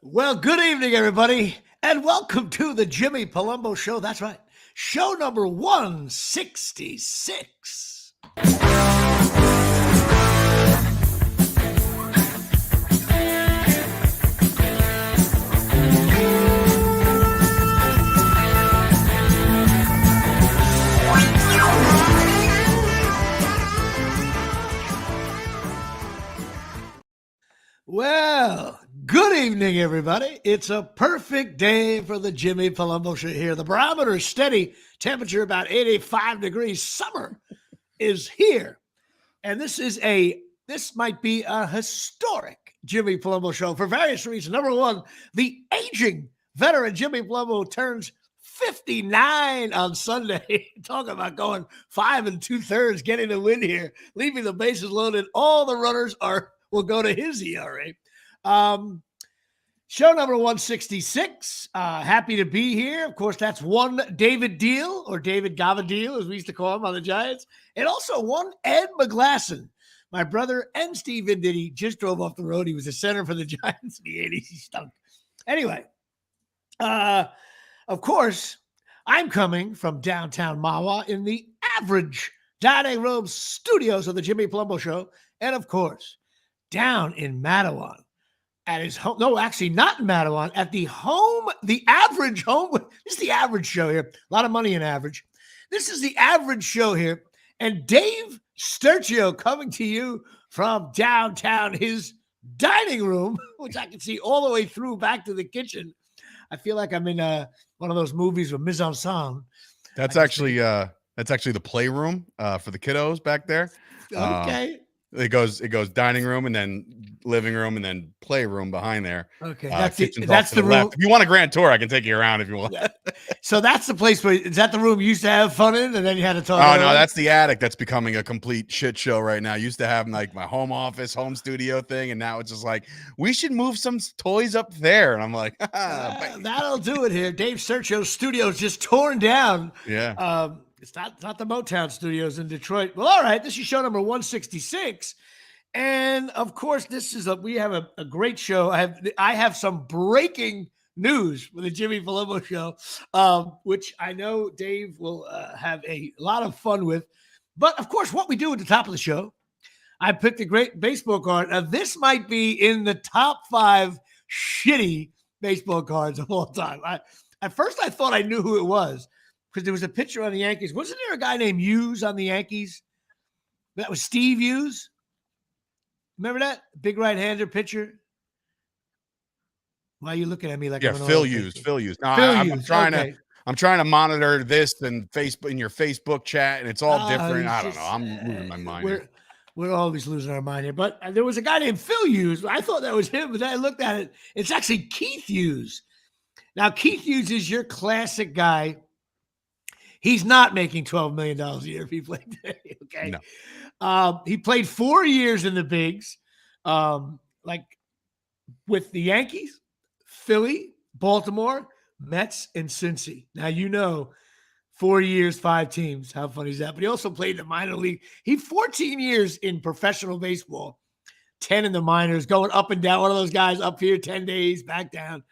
Well, good evening, everybody, and welcome to the Jimmy Palumbo Show. That's right, show number 166. Well, good evening, everybody. It's a perfect day for the Jimmy Palumbo Show here. The barometer is steady, temperature about 85 degrees. Summer is here. And this might be a historic Jimmy Palumbo Show for various reasons. Number one, the aging veteran Jimmy Palumbo turns 59 on Sunday. Talk about going 5 2/3, getting the win here, leaving the bases loaded. All the runners will go to his ERA. Show number 166. Happy to be here. Of course, that's one David Deal, or David Gavadil, as we used to call him on the Giants, and also one Ed McGlasson. My brother and Steve Venditti just drove off the road. He was a center for the Giants in the 80s. He stunk. Anyway, of course, I'm coming from downtown Mahwah in the average dining room studios of the Jimmy Palumbo Show, and of course, down in Mattawan at his home. No, actually not in Mattawan, at the average home. This is the average show here. A lot of money in average. This is the average show here. And Dave Sturcio coming to you from downtown, his dining room, which I can see all the way through back to the kitchen. I feel like I'm in one of those movies with mise en scène. That's actually the playroom for the kiddos back there. Okay. It goes dining room and then living room and then playroom behind there. Okay, that's the room. Left. If you want a grand tour, I can take you around if you want. Yeah. So that's the place where, is that the room you used to have fun in, and then you had to talk? Oh no, that's the attic. That's becoming a complete shit show right now. I used to have like my home office, home studio thing, and now it's just like we should move some toys up there. And I'm like, that'll do it here. Dave Sturcio's studio is just torn down. Yeah. It's not the Motown Studios in Detroit. Well, all right. This is show number 166. And of course, we have a great show. I have some breaking news for the Jimmy Palumbo Show, which I know Dave will have a lot of fun with. But of course, what we do at the top of the show, I picked a great baseball card. Now, this might be in the top 5 shitty baseball cards of all time. At first, I thought I knew who it was, because there was a pitcher on the Yankees. Wasn't there a guy named Hughes on the Yankees? That was Steve Hughes. Remember that? Big right-hander pitcher. Why are you looking at me like? Yeah, Phil Hughes. No, I'm trying to monitor this and Facebook in your Facebook chat, and it's all different. I don't know. I'm losing my mind. We're always losing our mind here. But there was a guy named Phil Hughes. I thought that was him, but then I looked at it. It's actually Keith Hughes. Now, Keith Hughes is your classic guy. He's not making $12 million a year if he played today, okay? No. He played 4 years in the bigs, like with the Yankees, Philly, Baltimore, Mets, and Cincy. Now, 4 years, 5 teams. How funny is that? But he also played in the minor league. He 14 years in professional baseball, 10 in the minors, going up and down. One of those guys up here 10 days, back down.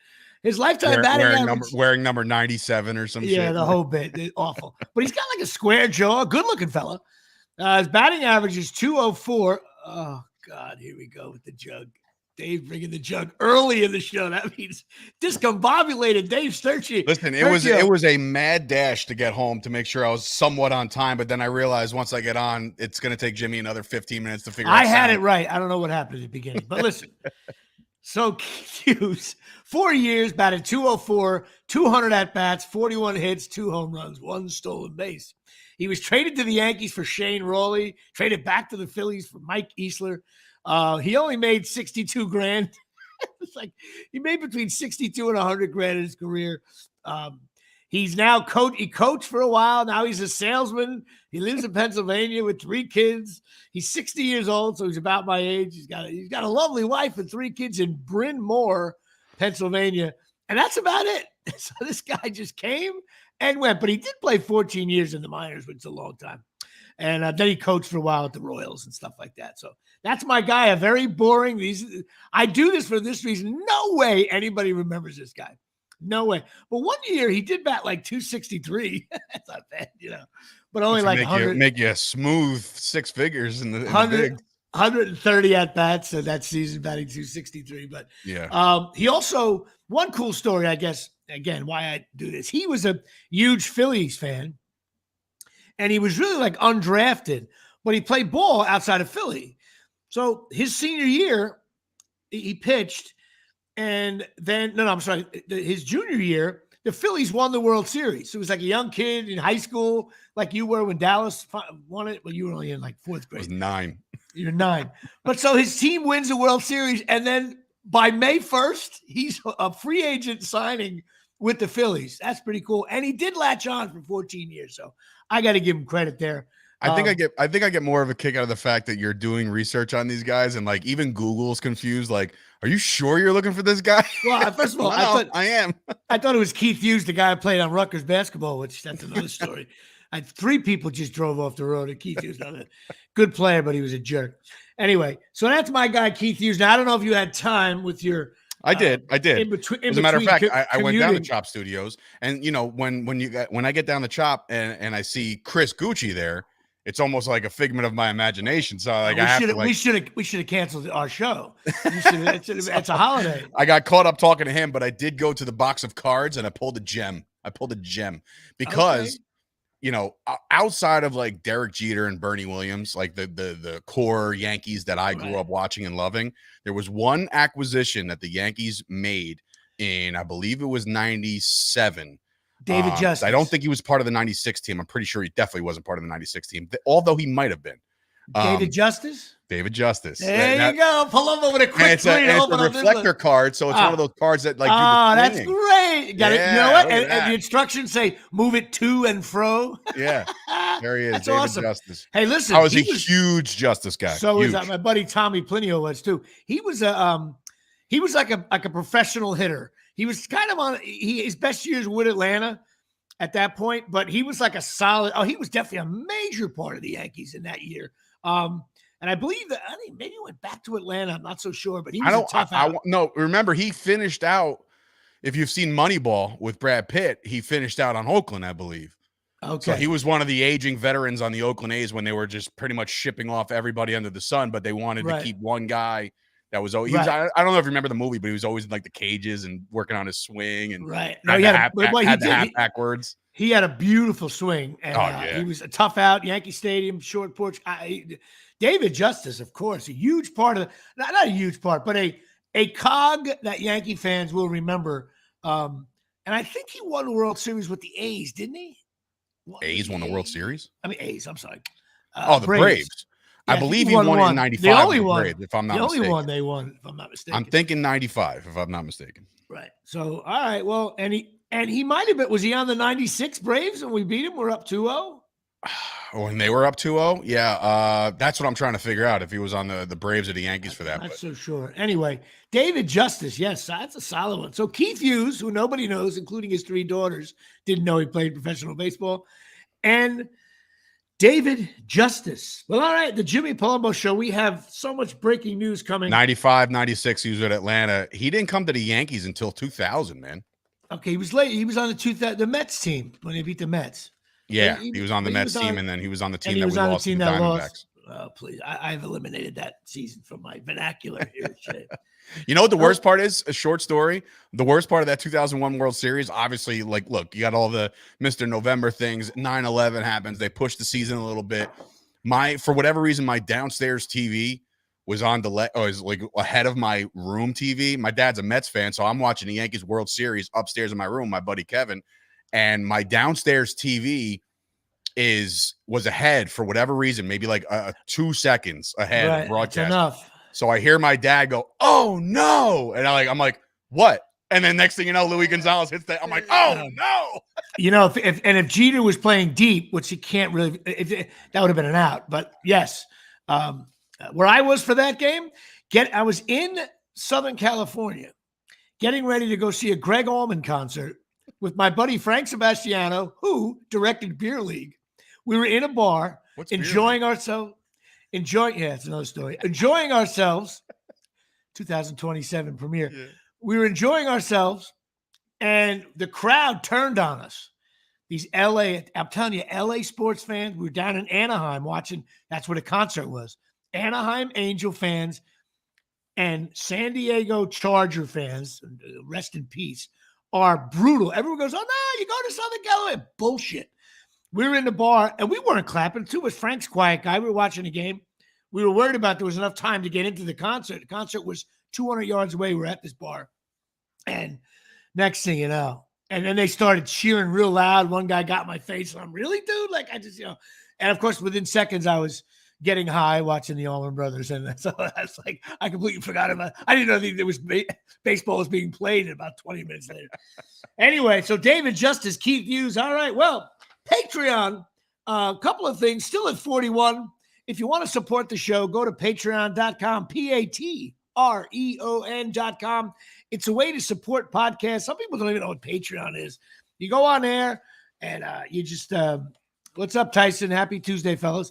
His lifetime batting average, wearing number 97 or some shit. Yeah, the whole bit. Awful. But he's got like a square jaw, good-looking fella. His batting average is 204. Oh, God, here we go with the jug. Dave bringing the jug early in the show. That means discombobulated Dave Sturchy. Listen, it was a mad dash to get home to make sure I was somewhat on time, but then I realized once I get on, it's going to take Jimmy another 15 minutes to figure out. I had it right. I don't know what happened at the beginning, but listen. So Keith Hughes, 4 years, batted 204, 200 at-bats, 41 hits, 2 home runs, 1 stolen base. He was traded to the Yankees for Shane Rawley, traded back to the Phillies for Mike Easler. He only made $62,000. It's like he made between 62 and 100 grand in his career. He's now he coached for a while. Now he's a salesman. He lives in Pennsylvania with 3 kids. He's 60 years old, so he's about my age. He's got a lovely wife and 3 kids in Bryn Mawr, Pennsylvania. And that's about it. So this guy just came and went. But he did play 14 years in the minors, which is a long time. And then he coached for a while at the Royals and stuff like that. So that's my guy. A very boring. I do this for this reason. No way anybody remembers this guy. No way. But one year he did bat like 263. That's not bad, but only like 100. Make you a smooth six figures in the big. 130 at bats that season, batting 263. But yeah, he also, one cool story, I guess, again, why I do this. He was a huge Phillies fan. And he was really like undrafted, but he played ball outside of Philly. So his senior year, he pitched. And then, I'm sorry, his junior year, the Phillies won the World Series. So he was like a young kid in high school, like you were when Dallas won it. Well, you were only in like fourth grade. I was 9. You're 9. But so his team wins the World Series. And then by May 1st, he's a free agent signing with the Phillies. That's pretty cool. And he did latch on for 14 years. So I got to give him credit there. I think I get more of a kick out of the fact that you're doing research on these guys, and like even Google's confused. Like, are you sure you're looking for this guy? Well, first of all, I am. I thought it was Keith Hughes, the guy who played on Rutgers basketball, which that's another story. 3 people just drove off the road, and Keith Hughes, a good player, but he was a jerk. Anyway, so that's my guy, Keith Hughes. Now I don't know if you had time with your. I did. As a matter of fact, I went down to Chop Studios, and when I get down to Chop and I see Chris Gucci there, it's almost like a figment of my imagination. So like we should have canceled our show. It's a holiday. I got caught up talking to him, but I did go to the box of cards and I pulled a gem. Because outside of like Derek Jeter and Bernie Williams, like the core Yankees that I grew up watching and loving, there was one acquisition that the Yankees made in, I believe it was 97. David Justice. I don't think he was part of the 96 team. I'm pretty sure he definitely wasn't part of the 96 team, although he might have been. David Justice? David Justice. There you go. Palumbo with a quick it's a reflector card, so it's one of those cards that like that's great. Got it. You know what? And the instructions say move it to and fro. Yeah. There he is. That's David awesome. Justice. Hey, listen. I was a huge Justice guy. So was my buddy Tommy Plinio was too. He was like a professional hitter. He was kind of his best years with Atlanta at that point, but he was like a solid. He was definitely a major part of the Yankees in that year. And I believe that maybe he went back to Atlanta. I'm not so sure, but he was tough out. No, remember he finished out. If you've seen Moneyball with Brad Pitt, he finished out on Oakland, I believe. Okay. So he was one of the aging veterans on the Oakland A's when they were just pretty much shipping off everybody under the sun, but they wanted to keep one guy that was. I don't know if you remember the movie, but he was always in like the cages and working on his swing and No, he had the hat backwards. He had a beautiful swing, and he was a tough out. Yankee Stadium, short porch. David Justice, of course, a huge part of not a huge part, but a cog that Yankee fans will remember. And I think he won the World Series with the A's, didn't he? A's won the World Series? I mean, A's, I'm sorry. The Braves. Yeah, I believe he won in 95. The only one, Braves, if I'm not mistaken. The only one they won, if I'm not mistaken. I'm thinking 95, if I'm not mistaken. Right. So, all right. Well, and he might have been. Was he on the 96 Braves when we beat him? We're up 2-0? When they were up 2-0? Yeah. That's what I'm trying to figure out, if he was on the Braves or the Yankees for that. I'm not so sure. Anyway, David Justice. Yes, that's a solid one. So Keith Hughes, who nobody knows, including his 3 daughters, didn't know he played professional baseball. And David Justice. Well, all right. The Jimmy Palumbo Show. We have so much breaking news coming. 95, 96, he was at Atlanta. He didn't come to the Yankees until 2000, man. Okay, he was late. He was on the Mets team when they beat the Mets. Yeah, he was on the Mets team, and then he was on the team that we lost to the Diamondbacks. Oh, please. I've eliminated that season from my vernacular here. You know what the worst part is? A short story. The worst part of that 2001 World Series, obviously, like, look, you got all the Mr. November things. 9/11 happens. They pushed the season a little bit. For whatever reason, my downstairs TV was on was like ahead of my room TV. My dad's a Mets fan, so I'm watching the Yankees World Series upstairs in my room, my buddy Kevin, and my downstairs TV was ahead for whatever reason, maybe like 2 seconds ahead of broadcast. That's enough. So I hear my dad go, "Oh no!" And I'm like, "What?" And then next thing you know, Luis Gonzalez hits that. I'm like, "Oh no!" You know, if Jeter was playing deep, which he can't really, that would have been an out. But yes, where I was for that game, I was in Southern California, getting ready to go see a Greg Allman concert with my buddy Frank Sebastiano, who directed Beer League. We were in a bar. enjoying ourselves. It's another story. Enjoying ourselves. 2027 premiere. Yeah. We were enjoying ourselves, and the crowd turned on us. These I'm telling you, LA sports fans. We were down in Anaheim watching. That's where the concert was. Anaheim Angel fans and San Diego Charger fans, rest in peace, are brutal. Everyone goes, "Oh no, you go to Southern California." Bullshit. We were in the bar, and we weren't clapping. Too was Frank's quiet guy. We were watching the game. We were worried about there was enough time to get into the concert. The concert was 200 yards away. We were at this bar. And next thing you know, and then they started cheering real loud. One guy got in my face. And I'm really, dude? Like, I just, and of course, within seconds, I was getting high watching the Allman Brothers. And so that's like, I completely forgot about it. I didn't know there was baseball was being played about 20 minutes later. Anyway, so David Justice, Keith Hughes. All right, well, Patreon, a couple of things, still at 41. If you want to support the show, go to patreon.com, patreon.com. It's a way to support podcasts. Some people don't even know what Patreon is. You go on there and you just, what's up, Tyson? Happy Tuesday, fellas.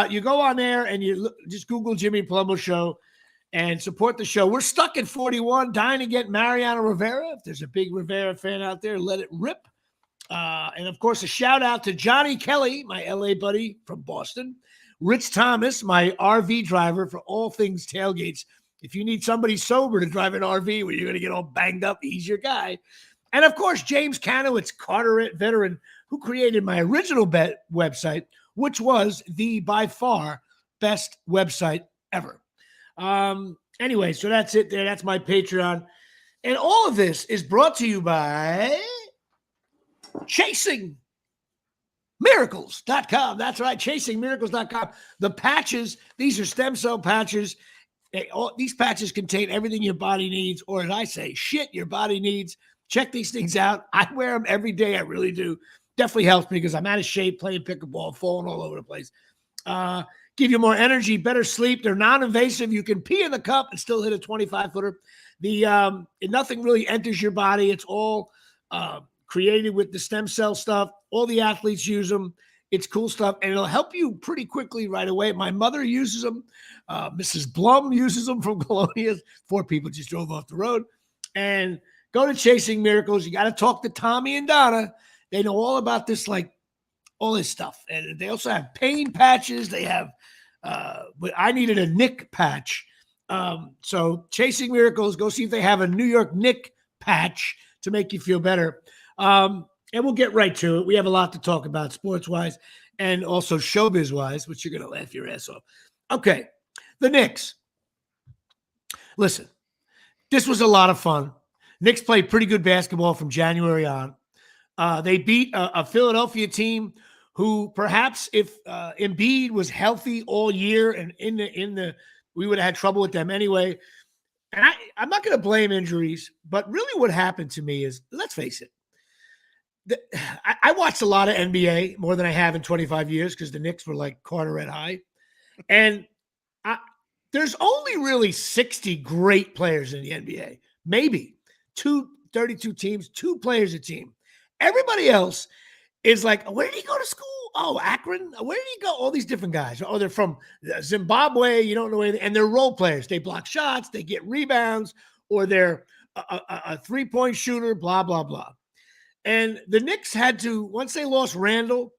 You go on there and you just Google Jimmy Palumbo Show and support the show. We're stuck at 41, dying to get Mariano Rivera. If there's a big Rivera fan out there, let it rip. And, of course, a shout-out to Johnny Kelly, my L.A. buddy from Boston. Rich Thomas, my RV driver for all things tailgates. If you need somebody sober to drive an RV where you're going to get all banged up, he's your guy. And, of course, James Kanowitz, Carteret veteran, who created my original website, which was the, by far, best website ever. Anyway, so that's it there. That's my Patreon. And all of this is brought to you by ChasingMiracles.com. That's right, ChasingMiracles.com. The patches, these are stem cell patches. These patches contain everything your body needs, or as I say, shit your body needs. Check these things out. I wear them every day. I really do. Definitely helps me because I'm out of shape playing pickleball, falling all over the place. Give you more energy, better sleep. They're non-invasive. You can pee in the cup and still hit a 25-footer. Nothing really enters your body. It's all created with the stem cell stuff. All the athletes use them. It's cool stuff, and it'll help you pretty quickly right away. My mother uses them. Mrs. Blum uses them from Colonias. 4 people just drove off the road. And go to Chasing Miracles. You got to talk to Tommy and Donna. They know all about this, like all this stuff. And they also have pain patches. They have, but I needed a Knick patch. So Chasing Miracles, go see if they have a New York Knick patch to make you feel better. And we'll get right to it. We have a lot to talk about sports-wise and also showbiz-wise, which you're going to laugh your ass off. Okay, the Knicks. Listen, this was a lot of fun. Knicks played pretty good basketball from January on. They beat a Philadelphia team who perhaps if Embiid was healthy all year and we would have had trouble with them anyway. And I'm not going to blame injuries, but really what happened to me is, let's face it, I watched a lot of NBA, more than I have in 25 years, because the Knicks were like Carteret high. And there's only really 60 great players in the NBA. Maybe 32 teams, 2 players a team. Everybody else is like, where did he go to school? Oh, Akron. Where did he go? All these different guys. Oh, they're from Zimbabwe. You don't know anything. And they're role players. They block shots. They get rebounds. Or they're a three-point shooter, blah, blah, blah. And the Knicks had to, once they lost Randall,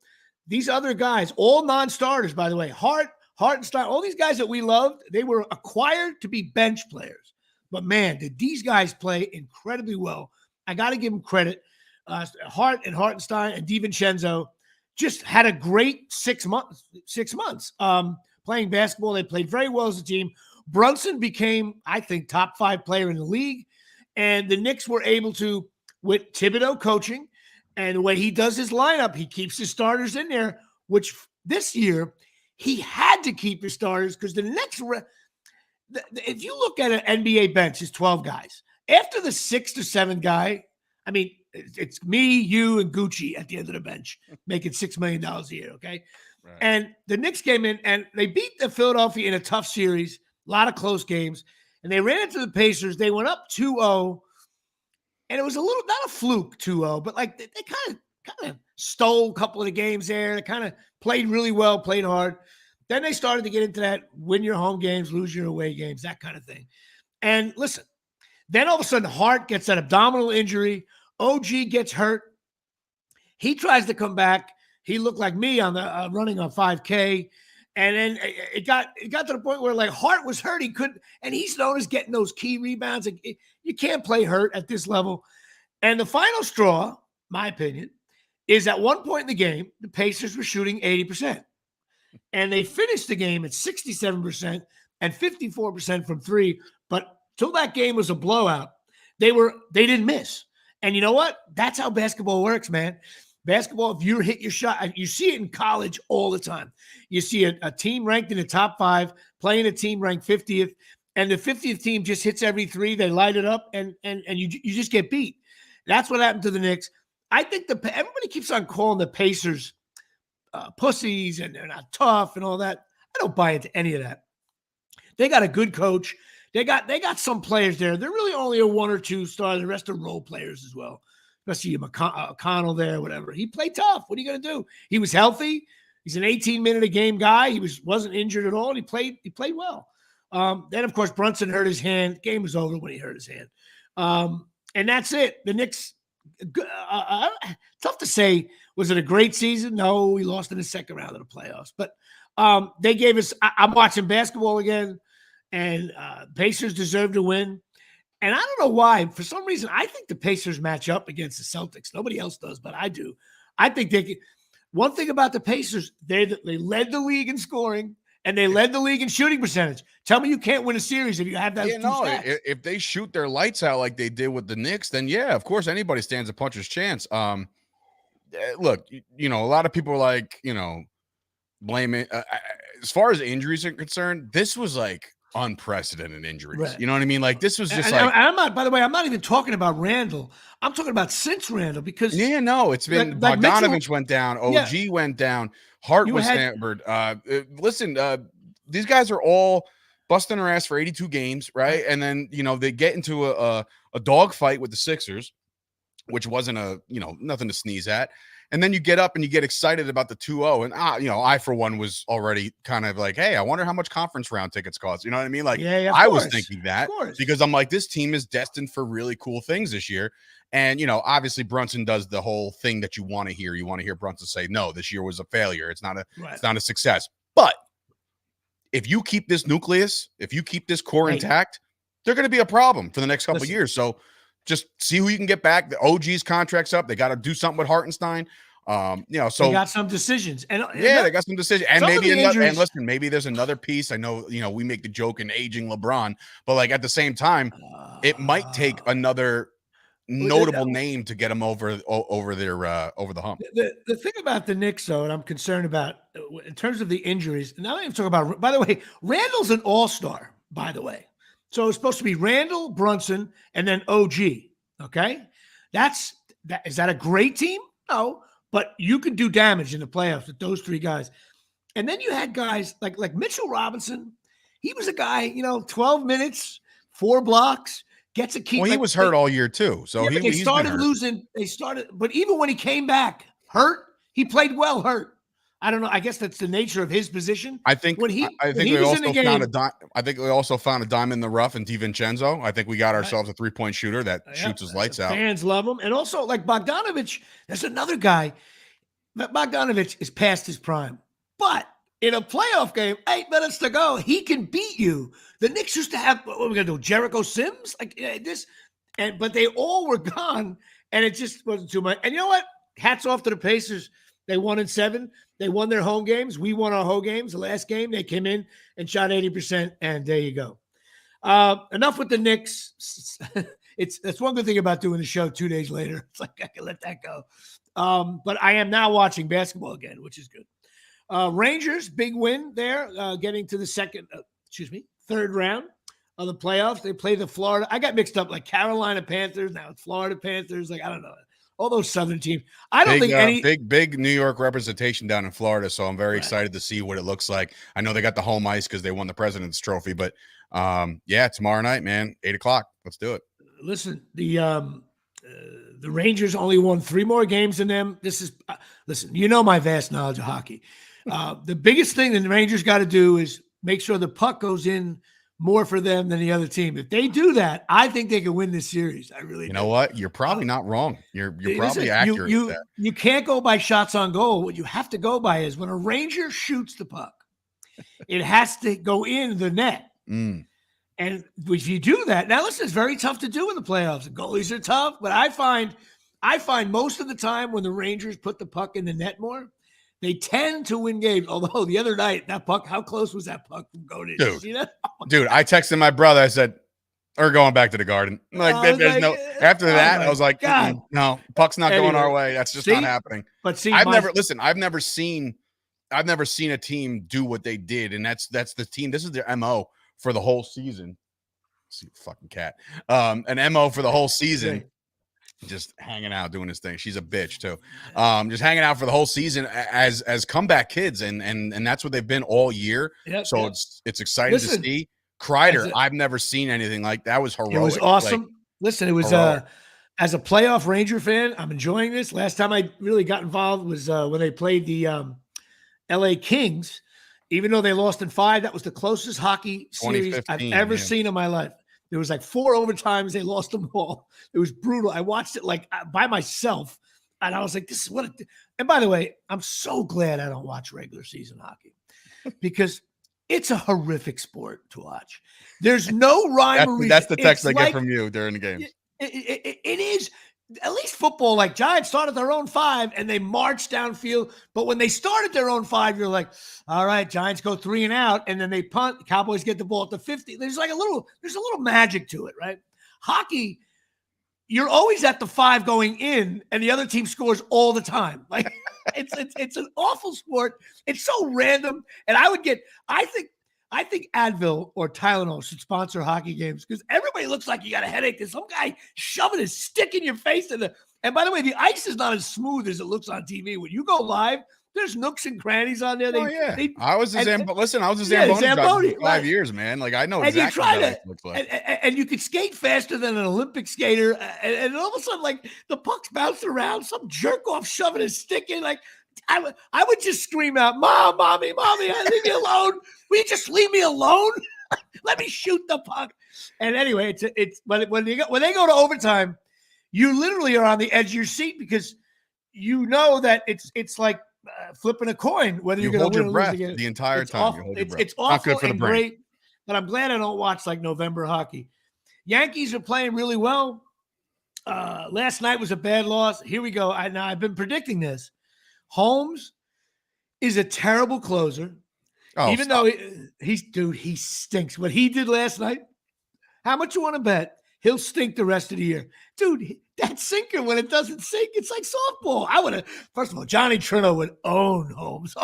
these other guys, all non-starters, by the way, Hartenstein, all these guys that we loved, they were acquired to be bench players. But, man, did these guys play incredibly well. I got to give them credit. Hart and Hartenstein and DiVincenzo just had a great 6 months playing basketball. They played very well as a team. Brunson became, I think, top 5 player in the league. And the Knicks were able to, with Thibodeau coaching and the way he does his lineup, he keeps his starters in there, which this year he had to keep his starters because the next if you look at an NBA bench, it's 12 guys. After the 6th or 7th guy, I mean, it's me, you, and Gucci at the end of the bench making $6 million a year, okay? Right. And the Knicks came in, and they beat the Philadelphia in a tough series, a lot of close games, and they ran into the Pacers. They went up 2-0, and it was a little, not a fluke 2-0, but like they kind kind of stole a couple of the games there. They kind of played really well, played hard. Then they started to get into that win your home games, lose your away games, that kind of thing. And listen, then all of a sudden Hart gets that abdominal injury. OG gets hurt. He tries to come back. He looked like me on the running on 5K. And then it got to the point where like Hart was hurt. He couldn't, and he's known as getting those key rebounds. You can't play hurt at this level. And the final straw, my opinion, is at one point in the game, the Pacers were shooting 80%. And they finished the game at 67% and 54% from three. But till that game was a blowout, they didn't miss. And you know what? That's how basketball works, man. Basketball, if you hit your shot, you see it in college all the time. You see a team ranked in the top 5 playing a team ranked 50th, and the 50th team just hits every three. They light it up, and you just get beat. That's what happened to the Knicks. I think everybody keeps on calling the Pacers pussies and they're not tough and all that. I don't buy into any of that. They got a good coach. They got some players there. They're really only a 1 or 2 star. The rest are role players as well. Especially McConnell there, whatever. He played tough. What are you going to do? He was healthy. He's an 18-minute-a-game guy. He wasn't injured at all. And he played well. Then, of course, Brunson hurt his hand. Game was over when he hurt his hand. And that's it. The Knicks, tough to say. Was it a great season? No, we lost in the second round of the playoffs. But they gave us – I'm watching basketball again, and Pacers deserve to win. And I don't know why. For some reason, I think the Pacers match up against the Celtics. Nobody else does, but I do. I think they can. One thing about the Pacers, they led the league in scoring, and they led the league in shooting percentage. Tell me you can't win a series if you have that. If they shoot their lights out like they did with the Knicks, then yeah, of course, anybody stands a puncher's chance. Look, a lot of people are like, blame it. As far as injuries are concerned, this was like unprecedented injuries. Right. You know what I mean? Like this was just I'm not, by the way, I'm not even talking about Randall. I'm talking about since Randall because it's been Bogdanovich went down, OG went down, Hart was hammered. Listen, these guys are all busting their ass for 82 games, right? And then they get into a dogfight with the Sixers, which wasn't nothing to sneeze at. And then you get up and you get excited about the 2-0. And, I, for one, was already kind of like, hey, I wonder how much conference round tickets cost. You know what I mean? Like, I was thinking that because I'm like, this team is destined for really cool things this year. And, obviously Brunson does the whole thing that you want to hear. You want to hear Brunson say, no, this year was a failure. It's not a success. But if you keep this nucleus, if you keep this core intact, they're going to be a problem for the next couple of years. So just see who you can get back. The OG's contract's up. They got to do something with Hartenstein. So they got some decisions, and they got some decisions, and maybe there's another piece. I know, we make the joke in aging LeBron, but like at the same time, it might take another notable name to get them over the hump. The thing about the Knicks, though, and I'm concerned about in terms of the injuries. Now I'm talking about. By the way, Randall's an all-star. By the way. So it's supposed to be Randall, Brunson, and then OG. Okay, is that a great team? No, but you can do damage in the playoffs with those 3 guys. And then you had guys like Mitchell Robinson. He was a guy, 12 minutes, 4 blocks, gets a key. Well, he was hurt all year too. So they started losing. But even when he came back hurt, he played well hurt. I don't know. I guess that's the nature of his position. I think we also found a diamond in the rough in DiVincenzo. I think we got ourselves a 3-point shooter that shoots his lights out. Fans love him. And also like Bogdanovich, there's another guy. Bogdanovich is past his prime. But in a playoff game, 8 minutes to go, he can beat you. The Knicks used to have, what are we going to do, Jericho Sims? But they all were gone, and it just wasn't too much. And you know what? Hats off to the Pacers. They won in 7. They won their home games. We won our home games. The last game, they came in and shot 80%, and there you go. Enough with the Knicks. That's one good thing about doing the show 2 days later. It's like I can let that go. But I am now watching basketball again, which is good. Rangers, big win there, getting to the third round of the playoffs. They play the Florida. I got mixed up like Carolina Panthers. Now it's Florida Panthers. Like, I don't know. All those Southern teams. I don't think big New York representation down in Florida. So I'm very excited to see what it looks like. I know they got the home ice because they won the President's Trophy, but tomorrow night, man, 8:00. Let's do it. Listen, the The Rangers only won 3 more games than them. This is listen. You know my vast knowledge of hockey. The biggest thing that the Rangers got to do is make sure the puck goes in more for them than the other team. If they do that, I think they can win this series. I really do. You know what? You're probably not wrong. You're probably accurate with that. You can't go by shots on goal. What you have to go by is when a Ranger shoots the puck, it has to go in the net. Mm. And if you do that, now listen, it's very tough to do in the playoffs. The goalies are tough, but I find most of the time when the Rangers put the puck in the net more, they tend to win games. Although the other night, that puck, how close was that puck from going in? Dude, you see that? Dude, I texted my brother. I said, "We're going back to the Garden." After that, I was like, no, puck's not going our way. That's just not happening. But see, I've never seen a team do what they did, and that's the team. This is their MO for the whole season. See, fucking cat. An MO for the whole season. Just hanging out, doing his thing. She's a bitch too. Just hanging out for the whole season as comeback kids, and that's what they've been all year. Yep, so it's exciting to see. Kreider, I've never seen anything like that. Was heroic. It was awesome. Like, listen, it was as a playoff Ranger fan, I'm enjoying this. Last time I really got involved was when they played the LA Kings. Even though they lost in 5, that was the closest hockey series I've ever seen in my life. There was like 4 overtimes. They lost them all. It was brutal. I watched it like by myself, and I was like, "This is what." And by the way, I'm so glad I don't watch regular season hockey because it's a horrific sport to watch. There's no rhyme or reason. That's the text I get from you during the games. It is. At least football, like Giants started their own 5 and they marched downfield. But when they started their own 5, you're like, all right, Giants go 3 and out, and then they punt. The Cowboys get the ball at the 50. There's a little magic to it, right? Hockey, you're always at the 5 going in, and the other team scores all the time. Like it's an awful sport. It's so random. And I think Advil or Tylenol should sponsor hockey games because everybody looks like you got a headache. There's some guy shoving his stick in your face. And by the way, the ice is not as smooth as it looks on TV. When you go live, there's nooks and crannies on there. I was a Zamboni for 5 years, man. Like, I know exactly what it looks like. And you could skate faster than an Olympic skater. And all of a sudden, like, the puck's bouncing around. Some jerk off shoving his stick in. Like, I would just scream out, "Mom, mommy, leave me alone. Will you just leave me alone? Let me shoot the puck." And anyway, but when they go to overtime, you literally are on the edge of your seat because you know that it's like flipping a coin whether you're going to win or lose again. The entire time. You hold your breath. It's awful and great, but I'm glad I don't watch like November hockey. Yankees are playing really well. Last night was a bad loss. Here we go. I've been predicting this. Holmes is a terrible closer. Even though he stinks. What he did last night, how much you want to bet he'll stink the rest of the year? Dude, that sinker, when it doesn't sink, it's like softball. First of all, Johnny Trino would own Holmes.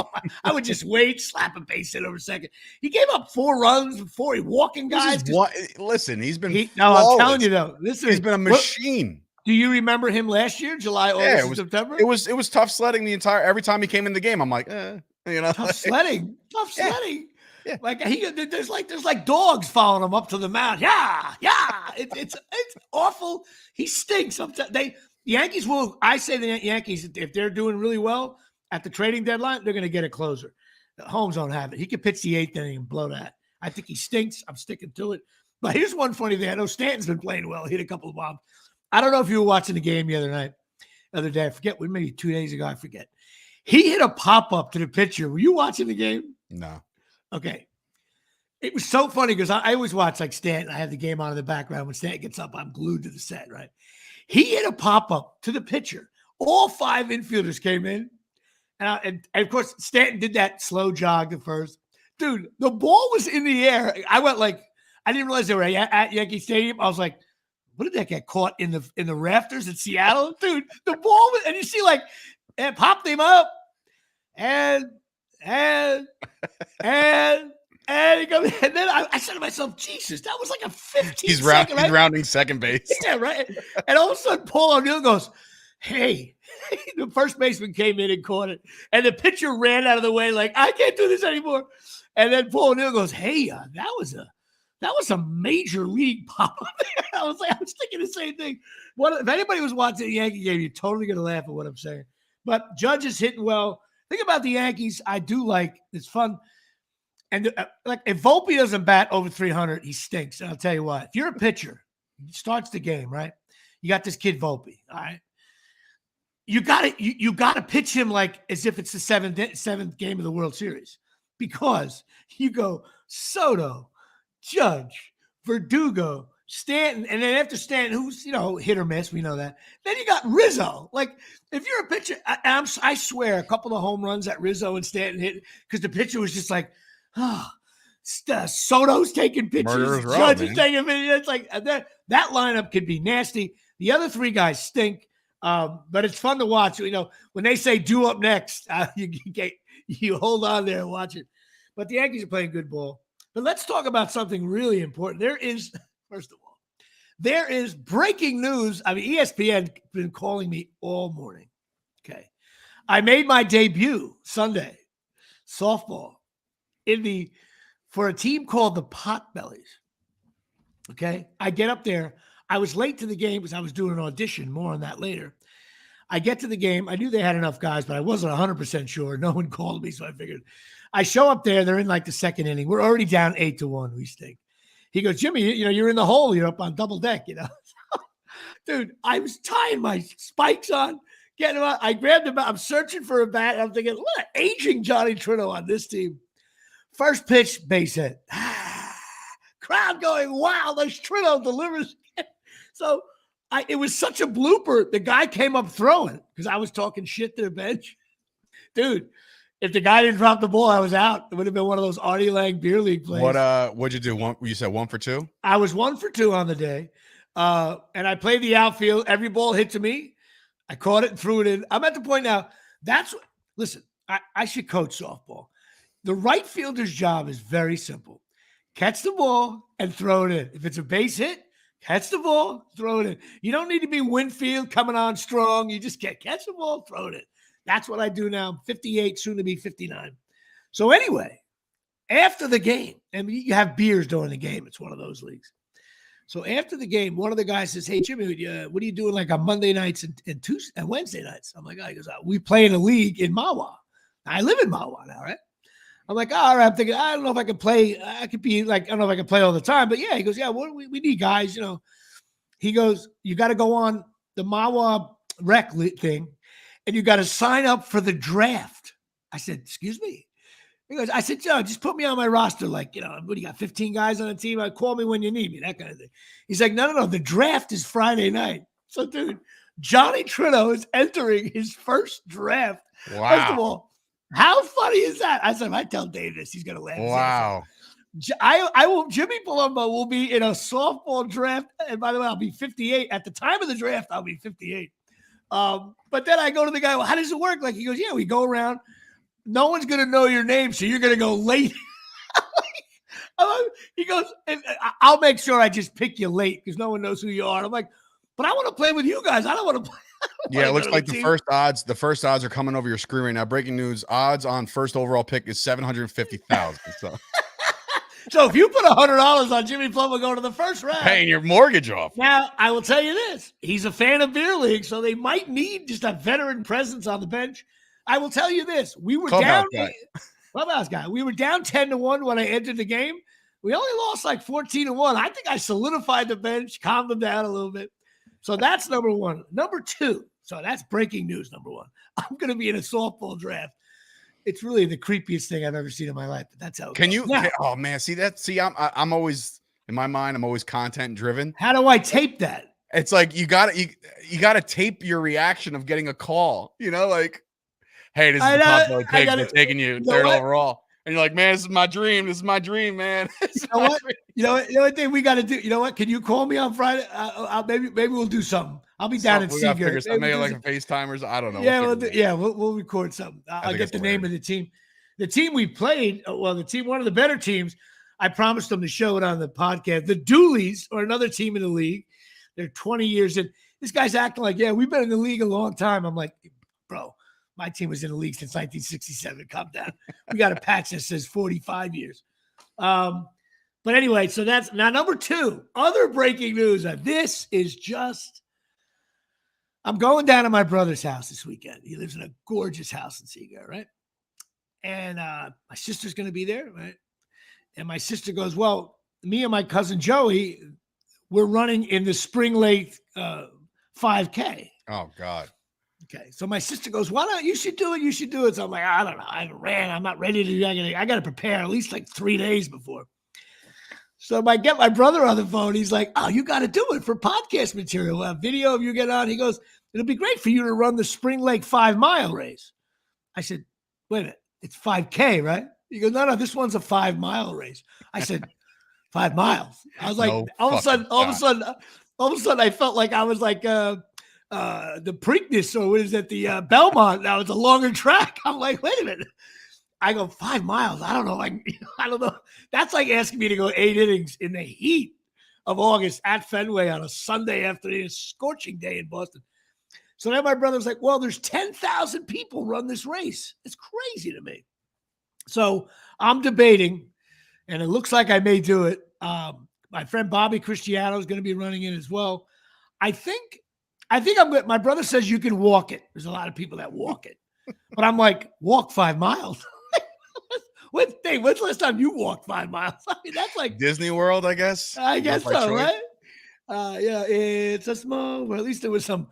I would just wait, slap a base hit over a second. He gave up 4 runs before he walking guys. Listen, I'm telling you though, he's been a machine. Do you remember him last year, July, August, September? It was tough sledding every time he came in the game. I'm like, tough sledding. Yeah. Like there's like dogs following him up to the mound. Yeah. It's awful. He stinks. The Yankees will. I say the Yankees, if they're doing really well at the trading deadline, they're going to get a closer. Holmes don't have it. He could pitch the 8th inning and blow that. I think he stinks. I'm sticking to it. But here's one funny thing. I know Stanton's been playing well. He hit a couple of bombs. I don't know if you were watching the game the other day. I forget, maybe 2 days ago. I forget. He hit a pop-up to the pitcher. Were you watching the game? No. Okay. It was so funny because I always watch like Stanton. I have the game on in the background. When Stanton gets up, I'm glued to the set, right? He hit a pop-up to the pitcher. All 5 infielders came in. And of course, Stanton did that slow jog at first. Dude, the ball was in the air. I didn't realize they were at Yankee Stadium. I was like, what did that get caught in the rafters in Seattle? Dude, the ball was, and you see like, it popped him up and he goes, and then I said to myself, Jesus, that was like a 15 He's rounding second base. Yeah, right. And all of a sudden, Paul O'Neill goes, hey, the first baseman came in and caught it. And the pitcher ran out of the way like, I can't do this anymore. And then Paul O'Neill goes, hey, that was That was a major league pop up there. I was thinking the same thing. If anybody was watching the Yankee game, you're totally going to laugh at what I'm saying. But Judge is hitting well. Think about the Yankees. I do like it's fun. And like if Volpe doesn't bat over 300, he stinks. And I'll tell you what, if you're a pitcher, he starts the game, right? You got this kid Volpe, all right? You got to pitch him like as if it's the seventh game of the World Series, because you go Soto, Judge, Verdugo, Stanton, and then after Stanton, who's hit or miss, we know that. Then you got Rizzo. Like if you're a pitcher, I swear a couple of home runs that Rizzo and Stanton hit because the pitcher was just like, Soto's taking pitches, Judge is taking pitches. It's like that lineup could be nasty. The other three guys stink. But it's fun to watch. When they say due up next, you hold on there and watch it. But the Yankees are playing good ball. But let's talk about something really important. First of all, there is breaking news. I mean, ESPN been calling me all morning. Okay. I made my debut Sunday, softball, for a team called the Potbellies. Okay. I get up there. I was late to the game because I was doing an audition. More on that later. I get to the game. I knew they had enough guys, but I wasn't 100% sure. No one called me, so I figured. I show up there. They're in like the second inning. We're already down 8-1. We stink. He goes, Jimmy, you're in the hole. You're up on double deck, Dude, I was tying my spikes on, getting him out. I grabbed him out. I'm searching for a bat. I'm thinking, what an aging Johnny Trino on this team. First pitch, base hit. Crowd going, wow, this Trino delivers. So it was such a blooper. The guy came up throwing because I was talking shit to the bench. Dude, if the guy didn't drop the ball, I was out. It would have been one of those Artie Lang beer league plays. What'd you do? You said 1 for 2? I was 1 for 2 on the day. And I played the outfield. Every ball hit to me. I caught it and threw it in. I'm at the point now. Listen, I should coach softball. The right fielder's job is very simple. Catch the ball and throw it in. If it's a base hit, catch the ball, throw it in. You don't need to be Winfield coming on strong. You just catch the ball, throw it in. That's what I do now. I'm 58, soon to be 59. So anyway, after the game, and you have beers during the game. It's one of those leagues. So after the game, one of the guys says, hey, Jimmy, what are you doing like on Monday nights and Tuesday and Wednesday nights? I'm like, he goes, we play in a league in Mahwah. I live in Mahwah now, right? I'm like, all right. I'm thinking, I don't know if I can play. I could be like, I don't know if I can play all the time. But yeah, he goes, yeah, we need guys, He goes, you got to go on the Mahwah rec thing, and you got to sign up for the draft. I said, excuse me? He goes, I said, Joe, just put me on my roster. Like, what do you got, 15 guys on the team? Call me when you need me, that kind of thing. He's like, no. The draft is Friday night. So, dude, Johnny Trino is entering his first draft. Wow. First of all, how funny is that? I said, if I tell Dave this, he's going to laugh. Wow. Jimmy Palumbo will be in a softball draft. And by the way, I'll be 58. At the time of the draft, I'll be 58. But then I go to the guy, well, how does it work? Like, he goes, yeah, we go around. No one's going to know your name, so you're going to go late. He goes, I'll make sure I just pick you late because no one knows who you are. I'm like, but I want to play with you guys. I don't want to play. Yeah, it looks like the first odds are coming over your screen right now. Breaking news: odds on first overall pick is 750,000. So if you put $100 on Jimmy Palumbo going to the first round, paying your mortgage off. Now I will tell you this: he's a fan of beer league, so they might need just a veteran presence on the bench. I will tell you this: we were clubhouse guy. We were down 10-1 when I entered the game. We only lost like 14-1. I think I solidified the bench, calmed them down a little bit. So that's number one. Number two. So that's breaking news. Number one. I'm going to be in a softball draft. It's really the creepiest thing I've ever seen in my life. But that's how. Can you? Now, oh man, see that? See, I'm always in my mind. I'm always content driven. How do I tape that? It's like you got to tape your reaction of getting a call. Like, hey, this is the Potbelly Pigs. We're taking you third overall. And you're like, man, this is my dream. This is my dream, man. You know what thing we got to do? You know what? Can you call me on Friday? Maybe we'll do something. I'll be down in Seagirt. Maybe like a FaceTimers. I don't know. Yeah, we'll record something. I'll get the name of the team. The team we played, one of the better teams, I promised them to show it on the podcast. The Dooleys are another team in the league. They're 20 years in. This guy's acting like, yeah, we've been in the league a long time. I'm like, bro, my team was in the league since 1967. Calm down. We got a patch that says 45 years. But But anyway, so that's now number 2. Other breaking news. This is just, I'm going down to my brother's house this weekend. He lives in a gorgeous house in Seagull, right? And my sister's going to be there, right? And my sister goes, well, me and my cousin Joey, we're running in the Spring Lake 5K. Oh, God. Okay. So my sister goes, why not? You should do it. You should do it. So I'm like, I don't know. I haven't ran. I'm not ready to do it. I got to prepare at least like 3 days before. So I get my brother on the phone. He's like, oh, you got to do it for podcast material. A video of you get on. He goes, it'll be great for you to run the Spring Lake 5-mile race. I said, wait a minute. It's 5K, right? He goes, no, this one's a 5-mile race. I said, 5 miles. I was like, all of a sudden, I felt like I was like the Preakness, or what is that? The Belmont. Now it's a longer track. I'm like, wait a minute. I go 5 miles. I don't know. I don't know. That's like asking me to go 8 innings in the heat of August at Fenway on a Sunday afternoon, a scorching day in Boston. So then my brother's like, well, there's 10,000 people run this race. It's crazy to me. So I'm debating, and it looks like I may do it. My friend Bobby Cristiano is going to be running it as well. I think I'm good. My brother says you can walk it. There's a lot of people that walk it. But I'm like, walk 5 miles? When's the last time you walked 5 miles? I mean, that's like Disney World, I guess. I guess so, right? It's a small, or at least there was some,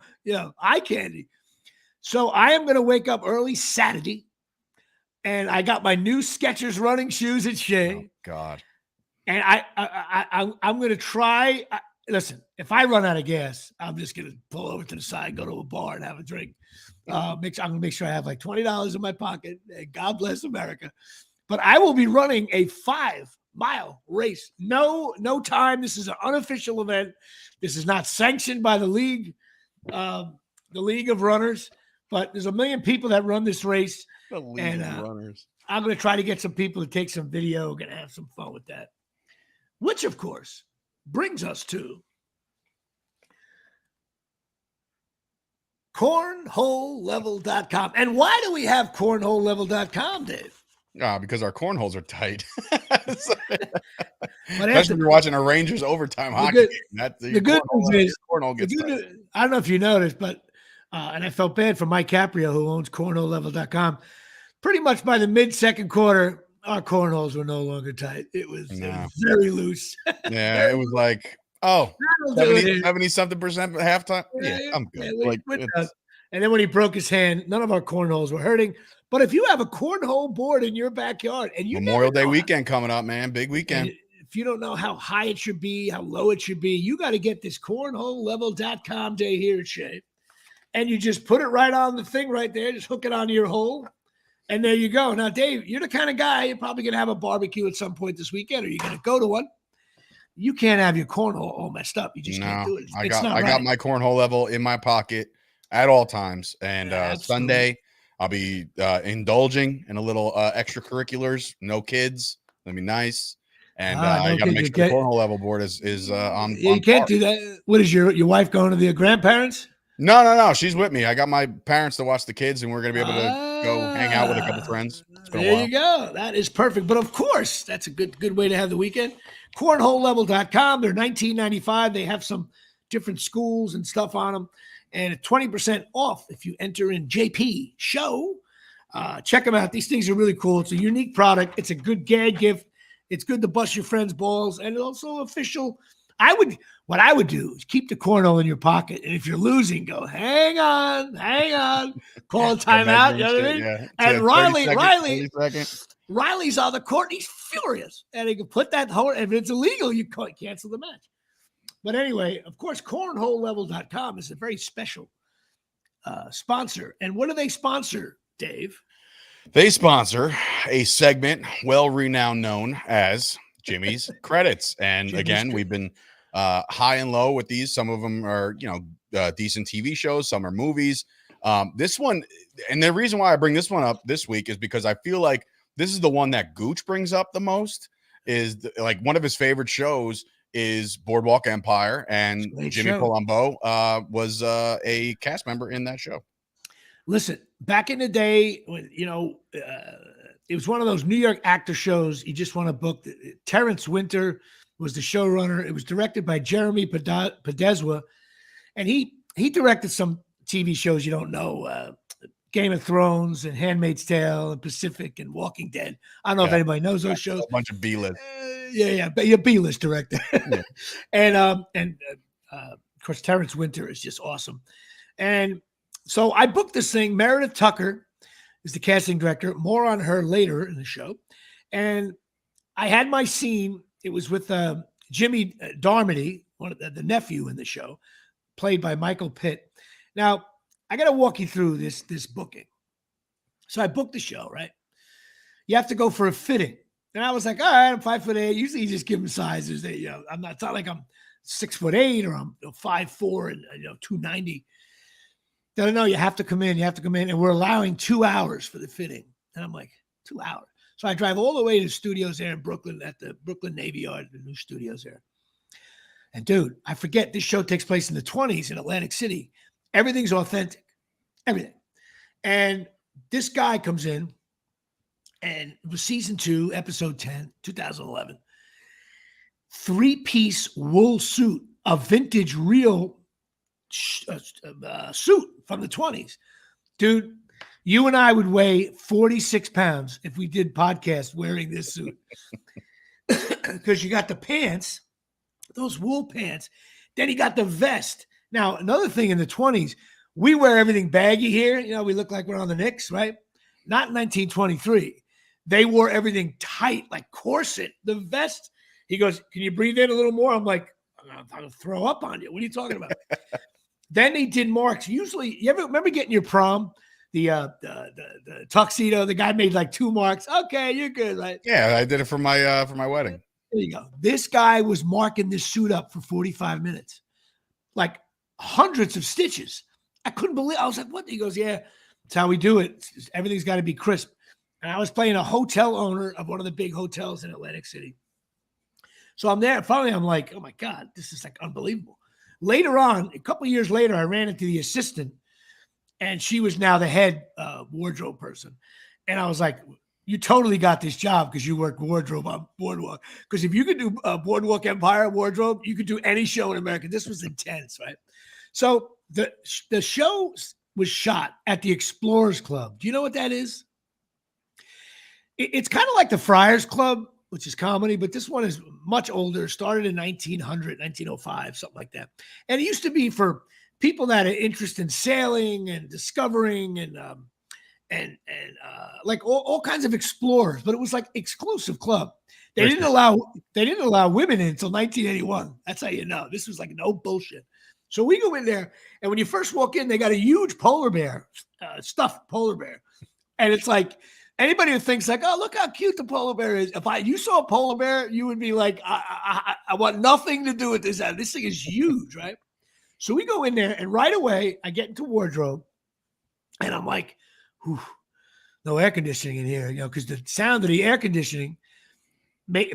eye candy. So I am going to wake up early Saturday, and I got my new Skechers running shoes at Shea. Oh, God. And I'm going to try. Listen, if I run out of gas, I'm just going to pull over to the side, go to a bar and have a drink. I'm going to make sure I have like $20 in my pocket. And God bless America. But I will be running a 5-mile race. No time. This is an unofficial event. This is not sanctioned by the league of runners. But there's 1 million people that run this race. The league of runners. I'm going to try to get some people to take some video. Going to have some fun with that. Which, of course, brings us to cornholelevel.com. And why do we have cornholelevel.com, Dave? Because our cornholes are tight. Especially if you're watching a Rangers overtime hockey game. The good news is, I don't know if you noticed, but and I felt bad for Mike Caprio, who owns cornholelevel.com. Pretty much by the mid-second quarter, our cornholes were no longer tight. It was very loose. Yeah, it was like, 70-something% at halftime. Yeah, I'm good. And then when he broke his hand, none of our cornholes were hurting. But if you have a cornhole board in your backyard, and you Memorial Day weekend coming up, man, big weekend. If you don't know how high it should be, how low it should be, you got to get this cornholelevel.com day here at Shea. And you just put it right on the thing right there. Just hook it onto your hole. And there you go. Now, Dave, you're the kind of guy, you're probably going to have a barbecue at some point this weekend, or you're going to go to one. You can't have your cornhole all messed up. You just can't do it. I got my cornhole level in my pocket at all times. And Sunday, I'll be indulging in a little extracurriculars. No kids. That'd be nice. And I got to make sure the cornhole level board is on. You can't do that. What is your wife going to the grandparents? No. She's with me. I got my parents to watch the kids, and we're going to be able to go hang out with a couple friends. There you go. That is perfect. But of course, that's a good way to have the weekend. Cornholelevel.com. They're $19.95. They have some different schools and stuff on them. And 20% off if you enter in JP Show. Check them out. These things are really cool. It's a unique product. It's a good gag gift. It's good to bust your friends' balls. And it's also official. What I would do is keep the cornhole in your pocket. And if you're losing, go, hang on. Call a timeout. You know what I mean? Yeah. And Riley's on the court. He's furious. And he can put that whole, if it's illegal, you cancel the match. But anyway, of course, cornholelevel.com is a very special sponsor. And what do they sponsor, Dave? They sponsor a segment well-renowned known as Jimmy's Credits. And again, we've been high and low with these. Some of them are, decent TV shows. Some are movies. This one, and the reason why I bring this one up this week is because I feel like this is the one that Gooch brings up the most. Like one of his favorite shows is Boardwalk Empire, and Jimmy Palumbo was a cast member in that show. Listen, back in the day, when it was one of those New York actor shows you just want to book. Terrence Winter was the showrunner. It was directed by Jeremy Podeswa, and he directed some TV shows you don't know, Game of Thrones and Handmaid's Tale and Pacific and Walking Dead. I don't know if anybody knows those shows. A bunch of B-list. But you're B-list director. Yeah. And of course, Terrence Winter is just awesome. And so I booked this thing. Meredith Tucker is the casting director. More on her later in the show. And I had my scene. It was with Jimmy Darmody, one of the nephew in the show, played by Michael Pitt. Now, I got to walk you through this booking. So I booked the show, right? You have to go for a fitting. And I was like, all right, I'm 5'8". Usually you just give them sizes. It's not like I'm 6'8" or I'm 5'4" and 290. No, you have to come in. And we're allowing 2 hours for the fitting. And I'm like, 2 hours. So I drive all the way to the studios there in Brooklyn at the Brooklyn Navy Yard, the new studios there. And dude, I forget this show takes place in the 20s in Atlantic City. Everything's authentic. Everything. And this guy comes in, and it was season 2, episode 10, 2011. 3-piece wool suit, a vintage real suit from the 20s. Dude, you and I would weigh 46 pounds if we did podcasts wearing this suit. Because you got the pants, those wool pants. Then he got the vest. Now, another thing in the 20s, we wear everything baggy here. We look like we're on the Knicks, right? Not in 1923. They wore everything tight, like corset. The vest, he goes, can you breathe in a little more? I'm like, I'm going to throw up on you. What are you talking about? Then he did marks. Usually, you ever remember getting your prom? The tuxedo, the guy made like 2 marks. Okay, you're good, right? Yeah, I did it for my wedding. There you go. This guy was marking this suit up for 45 minutes. Like hundreds of stitches. I couldn't believe. I was like, what? He goes, yeah, that's how we do it. Everything's got to be crisp. And I was playing a hotel owner of one of the big hotels in Atlantic City. So I'm there. Finally, I'm like, oh my God, this is like unbelievable. Later on, a couple of years later, I ran into the assistant, and she was now the head wardrobe person. And I was like, you totally got this job because you work wardrobe on Boardwalk. Because if you could do Boardwalk Empire wardrobe, you could do any show in America. This was intense, right? So the show was shot at the Explorers Club. Do you know what that is? It's kind of like the Friars Club, which is comedy, but this one is much older. Started in 1900, 1905, something like that. And it used to be for people that are interested in sailing and discovering and like all kinds of explorers, but it was like exclusive club. They didn't allow women in until 1981. That's how you know. This was like no bullshit. So we go in there, and when you first walk in, they got a huge polar bear, stuffed polar bear. And it's like, anybody who thinks like, oh, look how cute the polar bear is. If you saw a polar bear, you would be like, I want nothing to do with this. This thing is huge, right? So we go in there, and right away, I get into wardrobe, and I'm like, whew, no air conditioning in here, because the sound of the air conditioning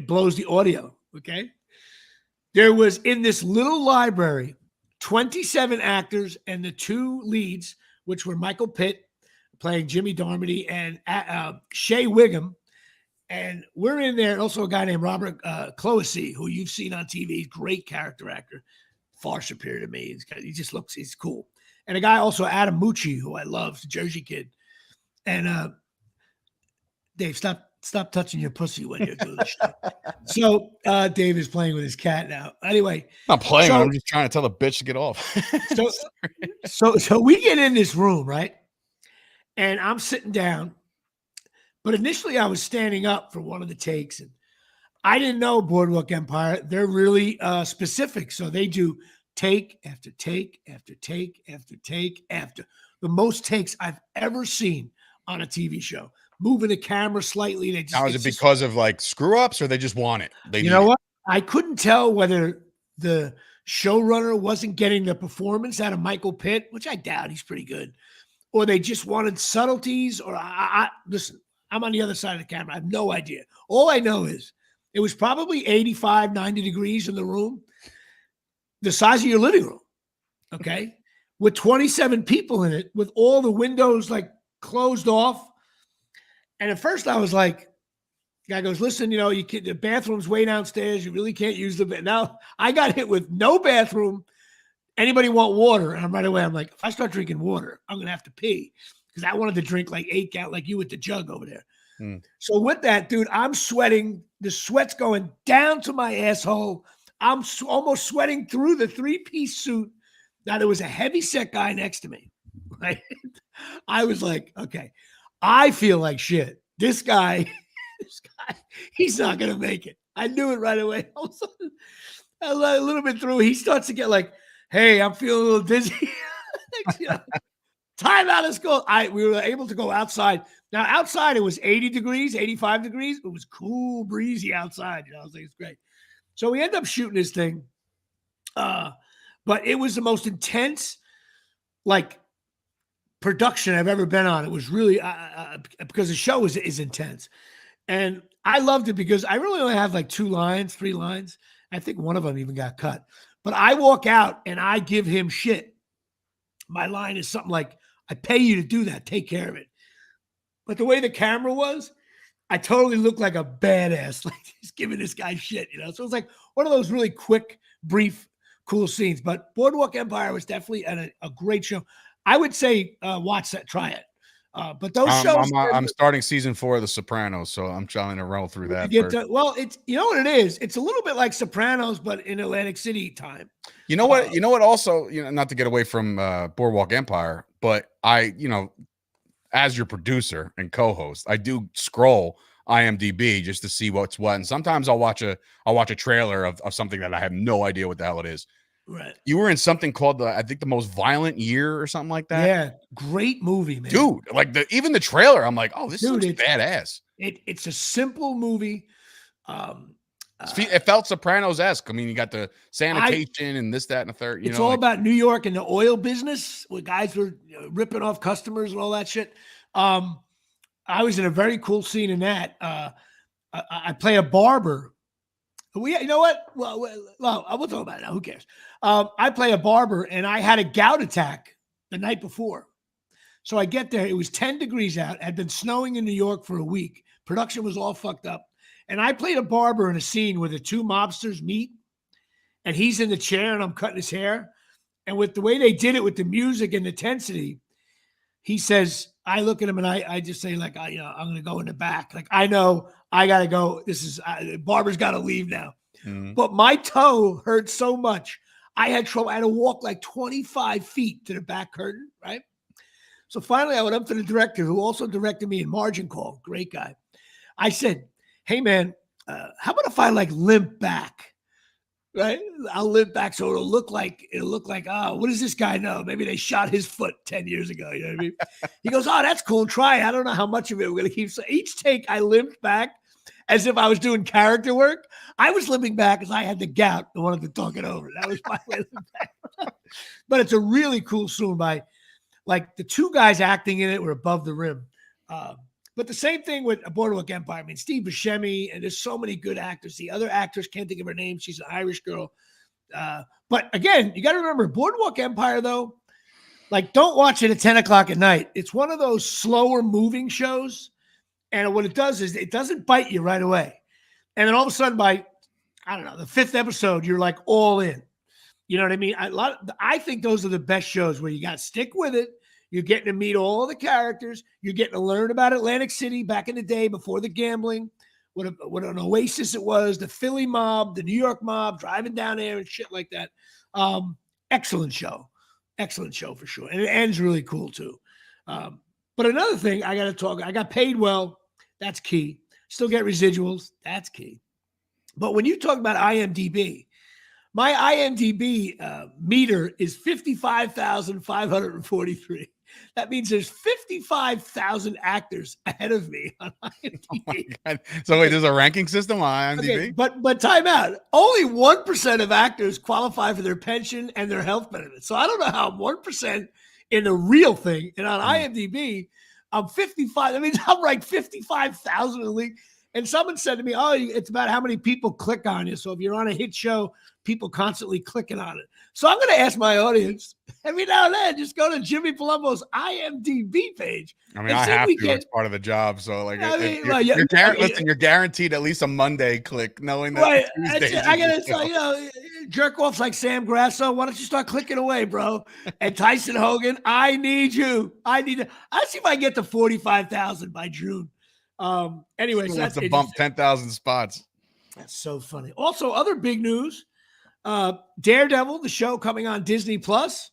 blows the audio, okay? There was, in this little library, 27 actors, and the 2 leads, which were Michael Pitt playing Jimmy Darmody and Shea Wiggum. And we're in there, and also a guy named Robert Clohessy, who you've seen on TV, great character actor, far superior to me. He's cool. And a guy also, Adam Mucci, who I love, the Jersey kid. And Dave, stop touching your pussy when you're doing this shit. So Dave is playing with his cat now. Anyway. I'm not playing. I'm just trying to tell the bitch to get off. so we get in this room, right? And I'm sitting down. But initially I was standing up for one of the takes. And I didn't know Boardwalk Empire. They're really specific. So they do take after take after take after take after. The most takes I've ever seen on a TV show. Moving the camera slightly. Now, is it because of like screw ups, or they just want it? You know what? I couldn't tell whether the showrunner wasn't getting the performance out of Michael Pitt, which I doubt, he's pretty good, or they just wanted subtleties. Or listen, I'm on the other side of the camera. I have no idea. All I know is it was probably 85, 90 degrees in the room, the size of your living room. Okay. With 27 people in it, with all the windows like closed off. And at first I was like, the guy goes, listen, the bathroom's way downstairs. You really can't use the bed. Now I got hit with no bathroom. Anybody want water? And I'm like, if I start drinking water, I'm going to have to pee because I wanted to drink like 8 gallons, like you with the jug over there. So with that, dude, I'm sweating. The sweat's going down to my asshole. I'm almost sweating through the 3-piece suit. Now there was a heavy set guy next to me. Right? I was like, okay, I feel like shit. This guy, he's not going to make it. I knew it right away. All of a sudden, a little bit through, he starts to get like, hey, I'm feeling a little dizzy. Time out of school. We were able to go outside. Now, outside, it was 80 degrees, 85 degrees. It was cool, breezy outside. I was like, it's great. So we end up shooting this thing. But it was the most intense, production I've ever been on. It was really because the show is intense. And I loved it because I really only have 3 lines. I think one of them even got cut. But I walk out and I give him shit. My line is something like, I pay you to do that. Take care of it. But the way the camera was, I totally looked like a badass, like he's giving this guy shit, So it's like one of those really quick, brief, cool scenes. But Boardwalk Empire was definitely a great show. I would say watch that, try it. But those shows. I'm starting season 4 of The Sopranos, so I'm trying to roll through that. It's what it is. It's a little bit like Sopranos, but in Atlantic City time. You know what? Also, not to get away from Boardwalk Empire, but as your producer and co-host, I do scroll IMDb just to see what's what, and sometimes I'll watch a trailer of something that I have no idea what the hell it is. Right. You were in something called I think the Most Violent Year or something like that. Yeah, great movie, man. Dude, even the trailer, I'm like, oh, this looks badass. It's a simple movie. It felt Sopranos-esque. I mean, you got the sanitation and this, that, and the third. It's all about New York and the oil business where guys were ripping off customers and all that shit. I was in a very cool scene in that. I play a barber. You know what? Well, we'll talk about it now. Who cares? I play a barber, and I had a gout attack the night before. So I get there. It was 10 degrees out. It had been snowing in New York for a week. Production was all fucked up. And I played a barber in a scene where the 2 mobsters meet, and he's in the chair, and I'm cutting his hair. And with the way they did it with the music and intensity, he says, I look at him, and I just say, I'm going to go in the back. I know I got to go. This is barber's got to leave now. Mm-hmm. But my toe hurt so much. I had trouble. I had to walk 25 feet to the back curtain, right? So finally, I went up to the director, who also directed me in Margin Call. Great guy. I said, hey, man, how about if I limp back? Right? I'll limp back so it'll look like, oh, what does this guy know? Maybe they shot his foot 10 years ago. You know what I mean? He goes, oh, that's cool. Try it. I don't know how much of it we're going to keep. So each take, I limped back as if I was doing character work. I was limping back because I had the gout and wanted to talk it over. That was my way to limp back. But it's a really cool scene by, the 2 guys acting in it were above the rim. But the same thing with Boardwalk Empire. I mean, Steve Buscemi, and there's so many good actors. The other actress, can't think of her name. She's an Irish girl. But again, you got to remember, Boardwalk Empire, though, don't watch it at 10 o'clock at night. It's one of those slower moving shows. And what it does is it doesn't bite you right away. And then all of a sudden by, I don't know, the 5th episode, you're all in. You know what I mean? I think those are the best shows where you got to stick with it. You're getting to meet all the characters. You're getting to learn about Atlantic City back in the day before the gambling, what an oasis it was, the Philly mob, the New York mob, driving down there and shit like that. Excellent show. Excellent show for sure. And it ends really cool too. But another thing I got paid well. That's key. Still get residuals. That's key. But when you talk about IMDb, my IMDb meter is 55,543. That means there's 55,000 actors ahead of me on IMDb. Oh so wait, there's a ranking system on IMDb? Okay, but time out. Only 1% of actors qualify for their pension and their health benefits. So I don't know how I'm 1% in the real thing. And on IMDb, I'm 55. That means I'm ranked 55,000 in the league. And someone said to me, oh, it's about how many people click on you. So if you're on a hit show, people constantly clicking on it. So I'm going to ask my audience, every now and then, just go to Jimmy Palumbo's IMDb page. I mean, I have to. It's part of the job. So, like, listen, you're guaranteed at least a Monday click, knowing that Tuesdays. I gotta say, jerk offs like Sam Grasso. Why don't you start clicking away, bro? And Tyson Hogan, I need you. I'll see if I get to 45,000 by June. Anyway, so that's a bump 10,000 spots. That's so funny. Also, other big news. Daredevil, the show coming on Disney Plus.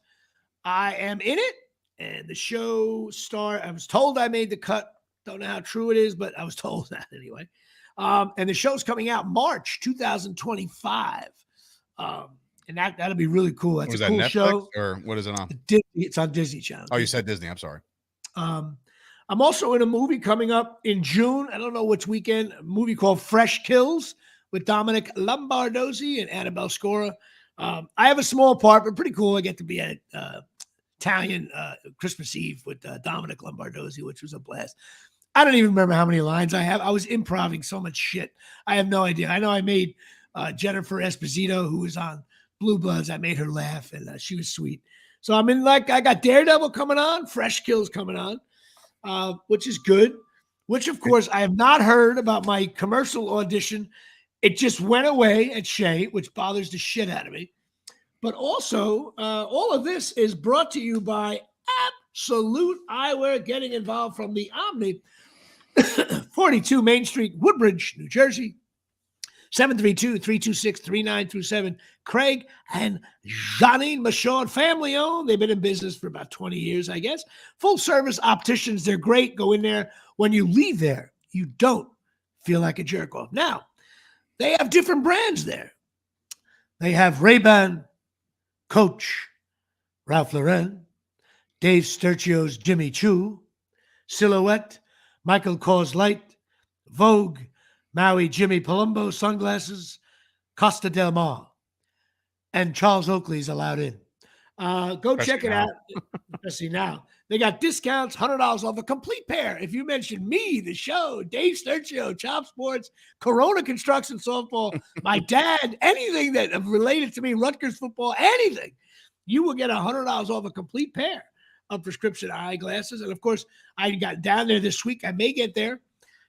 I am in it, and the show I was told I made the cut. Don't know how true it is, but I was told that anyway. And the show's coming out March 2025. And that'll be really cool. That's a cool Netflix show. Or what is it on? It's on Disney Channel. Oh, you said Disney. I'm sorry. I'm also in a movie coming up in June. I don't know which weekend. A movie called Fresh Kills with Dominic Lombardozzi and Annabelle Scora. I have a small part, but pretty cool. I get to be at Italian Christmas Eve with Dominic Lombardozzi, which was a blast. I don't even remember how many lines I have. I was improvising so much shit. I have no idea. I know I made Jennifer Esposito, who was on Blue Bloods. I made her laugh, and she was sweet. So I got Daredevil coming on, Fresh Kills coming on, which is good. Which, of course, I have not heard about my commercial audition. It just went away at Shea, which bothers the shit out of me. But also, all of this is brought to you by Absolute Eyewear, getting involved from the Omni, 42 Main Street, Woodbridge, New Jersey, 732-326-3937. Craig and Janine Michaud, family owned. They've been in business for about 20 years, I guess. Full service opticians. They're great. Go in there. When you leave there, you don't feel like a jerk off. Now, they have different brands there. They have Ray-Ban, Coach, Ralph Lauren, Dave Sturchio's Jimmy Choo, Silhouette, Michael Kors Light, Vogue, Maui Jimmy Palumbo sunglasses, Costa Del Mar, and Charles Oakley's allowed in. Go check it out. Especially now. They got discounts, $100 off a complete pair. If you mention me, the show, Dave Sturchio, Chop Sports, Corona Construction Softball, my dad, anything that related to me, Rutgers football, anything, you will get $100 off a complete pair of prescription eyeglasses. And of course, I got down there this week. I may get there.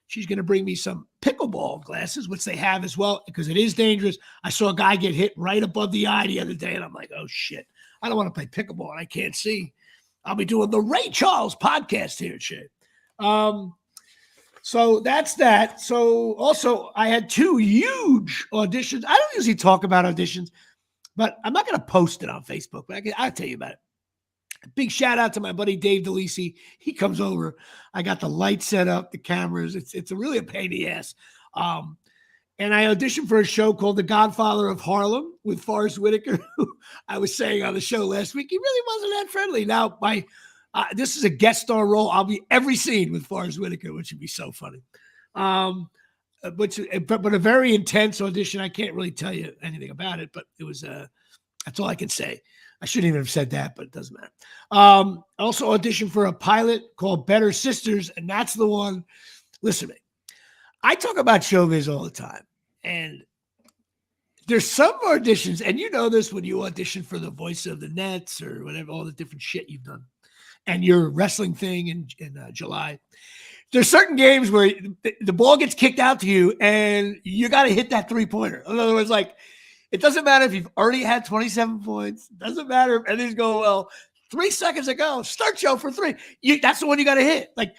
She's going to bring me some pickleball glasses, which they have as well, because it is dangerous. I saw a guy get hit right above the eye the other day, and I'm like, oh, shit. I don't want to play pickleball, and I can't see. I'll be doing the Ray Charles podcast here, shit. So that's that. So also, I had 2 huge auditions. I don't usually talk about auditions, but I'm not going to post it on Facebook, but I'll tell you about it. Big shout out to my buddy Dave DeLisi. He comes over. I got the lights set up, the cameras. It's really a pain in the ass. And I auditioned for a show called The Godfather of Harlem with Forrest Whitaker, who I was saying on the show last week. He really wasn't that friendly. Now, this is a guest star role. I'll be every scene with Forrest Whitaker, which would be so funny. But a very intense audition. I can't really tell you anything about it, but it was that's all I can say. I shouldn't even have said that, but it doesn't matter. Also auditioned for a pilot called Better Sisters, and that's the one. Listen to me. I talk about showbiz all the time, and there's some auditions, and you know this when you audition for the voice of the Nets or whatever, all the different shit you've done, and your wrestling thing in July. There's certain games where the ball gets kicked out to you, and you got to hit that three-pointer. In other words, like, it doesn't matter if you've already had 27 points. It doesn't matter if anything's going well. 3 seconds ago, start show for 3. That's the one you got to hit. Like,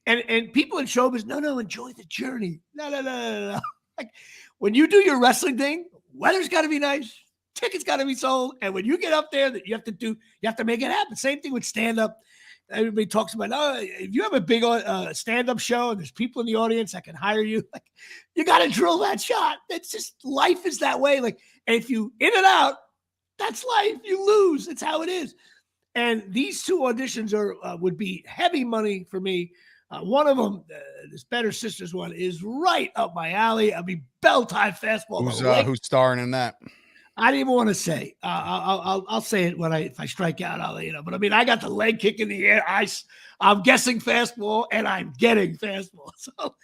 and people in showbiz, no, enjoy the journey. No. Like, when you do your wrestling thing, weather's got to be nice. Tickets got to be sold. And when you get up there, that you have to make it happen. Same thing with stand-up. Everybody talks about, if you have a big stand-up show and there's people in the audience that can hire you, like, you got to drill that shot. It's just, life is that way. Like, and if you in and out, that's life. You lose. It's how it is. And these 2 auditions would be heavy money for me. One of them, this Better Sisters one, is right up my alley. I mean, bell-tie fastball. Who's starring in that? I didn't even want to say. I'll say it if I strike out. I'll let you know. But I mean, I got the leg kick in the air. I'm guessing fastball, and I'm getting fastball. So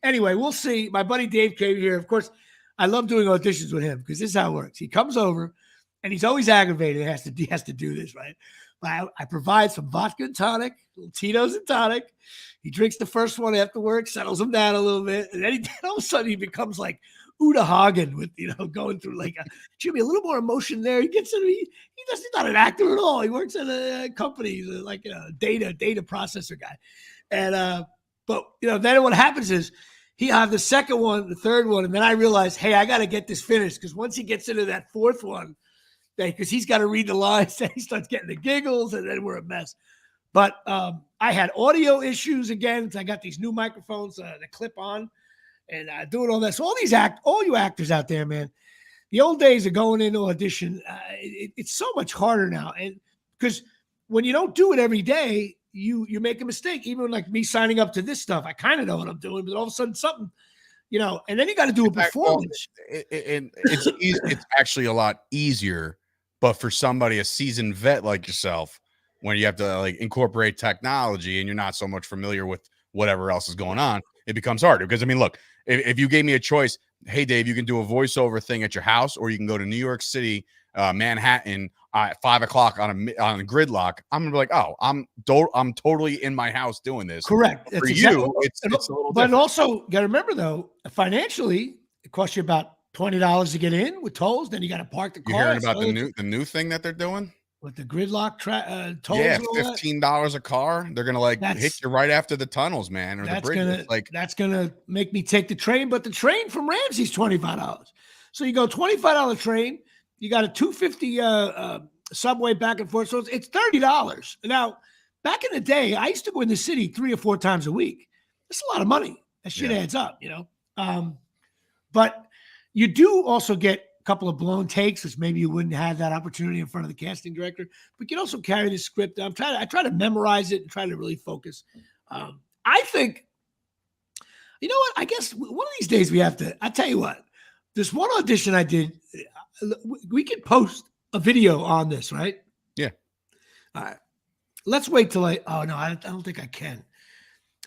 anyway, we'll see. My buddy Dave came here. Of course, I love doing auditions with him because this is how it works. He comes over. and he's always aggravated. He has to do this, right? But I provide some vodka and tonic, little Tito's and tonic. He drinks the first one after work, settles him down a little bit, and then all of a sudden he becomes like Uta Hagen with, going through like Jimmy, a little more emotion there. He gets it. He's not an actor at all. He works at a company, like a data processor guy. And but then what happens is he have the second one, the third one, and then I realized, hey, I got to get this finished, because once he gets into that fourth one, because he's got to read the lines, and he starts getting the giggles, and then we're a mess. But I had audio issues again. I got these new microphones that clip on, and doing all that. So all you actors out there, man, the old days of going into audition, it's so much harder now, and because when you don't do it every day, you make a mistake. Even like me signing up to this stuff, I kind of know what I'm doing, but all of a sudden something, and then you got to do a performance. It's actually a lot easier, but for somebody, a seasoned vet like yourself, when you have to like incorporate technology and you're not so much familiar with whatever else is going on, it becomes harder. Because I mean, look, if you gave me a choice, hey Dave, you can do a voiceover thing at your house, or you can go to New York City, Manhattan at 5 o'clock on a gridlock, I'm gonna be like, oh, I'm totally in my house doing this. Correct. For you, it's a little but different. Also got to remember though, financially, it costs you about $20 to get in with tolls. Then you got to park the car. You hearing about the new thing that they're doing with the gridlock tolls? Yeah, $15 a car. They're gonna hit you right after the tunnels, man, or the bridge. That's gonna make me take the train, but the train from Ramsey's $25. So you go $25 train. You got a $2.50 subway back and forth. So it's $30. Now, back in the day, I used to go in the city 3 or 4 times a week. That's a lot of money. That shit adds up, But you do also get a couple of blown takes, which maybe you wouldn't have that opportunity in front of the casting director. But you can also carry the script. I try to memorize it and try to really focus. I think, you know what? I guess one of these days we have to. I tell you what. This one audition I did. We can post a video on this, right? Yeah. All right. Let's wait till I don't think I can.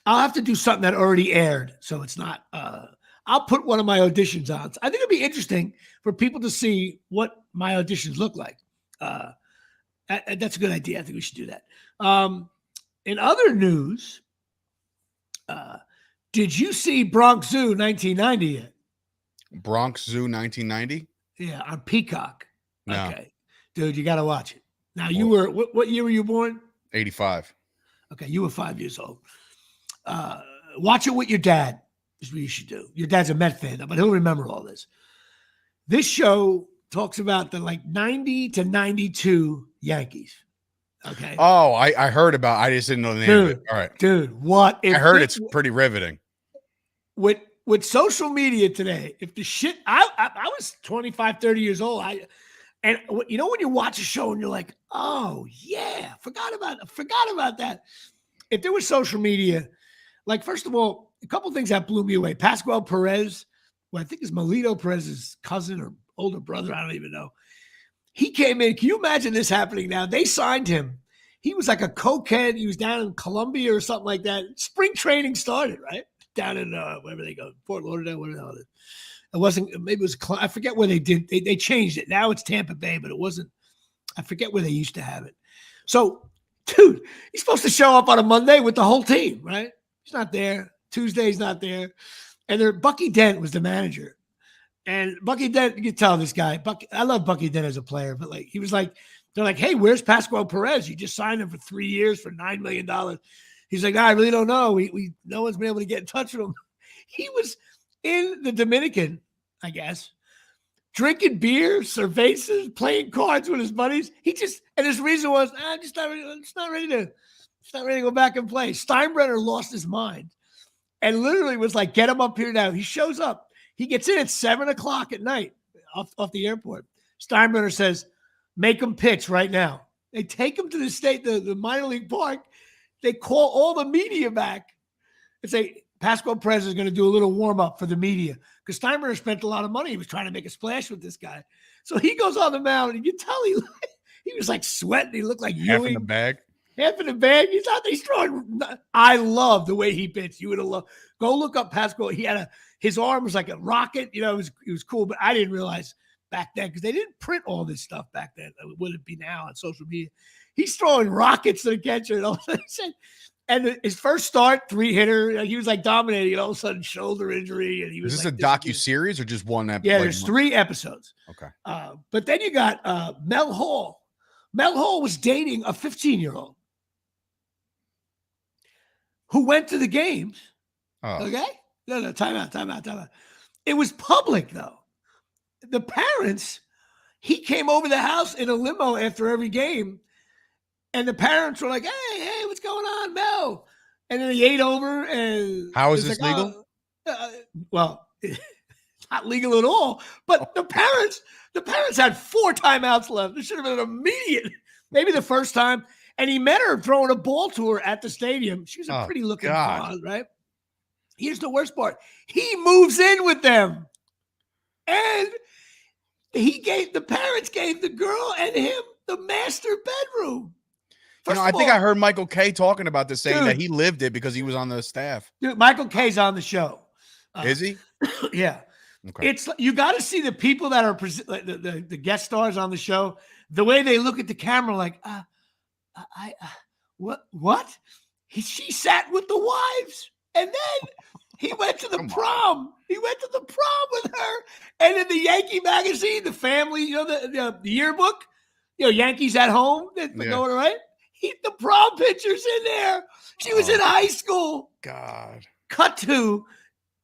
I'll have to do something that already aired, so it's not. I'll put one of my auditions on. I think it'd be interesting for people to see what my auditions look like. That's a good idea. I think we should do that. In other news, did you see Bronx Zoo 1990 yet? Bronx Zoo 1990? Yeah, on Peacock. No. Okay. Dude, you got to watch it. Now, you were, what year were you born? 85. Okay, you were 5 years old. Watch it with your dad is what you should do. Your dad's a Met fan, but he'll remember all this. This show talks about the 90 to 92 Yankees. Okay. Oh, I heard about. I just didn't know the name of it. All right, dude. What? I heard it's pretty riveting. With social media today, if the shit, I was 25, 30 years old. And when you watch a show and you're like, oh yeah, forgot about that. If there was social media, like first of all, a couple things that blew me away. Pascual Perez, who I think is Melito Perez's cousin or older brother, I don't even know. He came in. Can you imagine this happening now? They signed him. He was like a cokehead. He was down in Colombia or something like that. Spring training started, right? Down in wherever they go, Fort Lauderdale, whatever the hell it is. It wasn't, maybe it was, I forget where they did. They changed it. Now it's Tampa Bay, but it wasn't, I forget where they used to have it. So, dude, he's supposed to show up on a Monday with the whole team, right? He's not there. Tuesday's not there. And Bucky Dent was the manager. And Bucky Dent, you can tell this guy, I love Bucky Dent as a player, but he was like, they're like, hey, where's Pascual Perez? You just signed him for 3 years for $9 million. He's like, I really don't know. No one's been able to get in touch with him. He was in the Dominican, I guess, drinking beer, cervezas, playing cards with his buddies. And his reason was, I'm just not ready to go back and play. Steinbrenner lost his mind and literally was like, get him up here now. He shows up. He gets in at 7:00 at night off the airport. Steinbrenner says, make him pitch right now. They take him to the minor league park. They call all the media back and say, Pascual Perez is going to do a little warm-up for the media because Steinbrenner spent a lot of money. He was trying to make a splash with this guy. So he goes on the mound, and you tell he was like sweating. He looked like half in the bag. Half in the bag. He's throwing. I love the way he pitched. You would have loved. Go look up Pascual. His arm was like a rocket. It was cool, but I didn't realize back then because they didn't print all this stuff back then. Would it be now on social media? He's throwing rockets to the catcher and all of a sudden. And his first start, 3-hitter, he was like dominating, and all of a sudden shoulder injury. And he was Is this like, a docu-series or just one episode? Yeah, there's 3 episodes. Okay. But then you got Mel Hall. Mel Hall was dating a 15-year-old who went to the games. Oh. Okay? No, time out. It was public, though. The parents, he came over the house in a limo after every game. And the parents were like, hey, what's going on, Mel? And then he ate over. And how is this legal? Well, it's not legal at all. But the parents had 4 timeouts left. It should have been an immediate, maybe the first time. And he met her throwing a ball to her at the stadium. She was a pretty looking blonde, right? Here's the worst part. He moves in with them. And the parents gave the girl and him the master bedroom. I think I heard Michael Kay talking about this, saying that he lived it because he was on the staff. Dude, Michael Kay's on the show. Is he? Yeah. Okay. It's you got to see the people that are the guest stars on the show, the way they look at the camera, like, what? She sat with the wives, and then he went to the prom. He went to the prom with her, and in the Yankee magazine, the family, the yearbook, Yankees at home, going right. The prom picture's in there. She was in high school. God.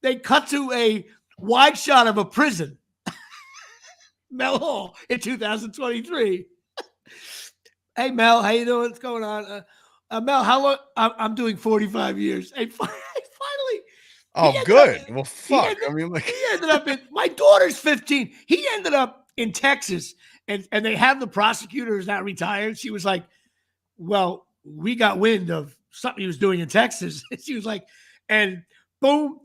They cut to a wide shot of a prison. Mel Hall in 2023. Hey, Mel, how you doing? What's going on? Mel, how long? I'm doing 45 years. Hey, finally. Oh, good. Well, fuck. He ended up my daughter's 15. He ended up in Texas, and they have the prosecutor who's not retired. She was like, well, we got wind of something he was doing in Texas. She was like, and boom.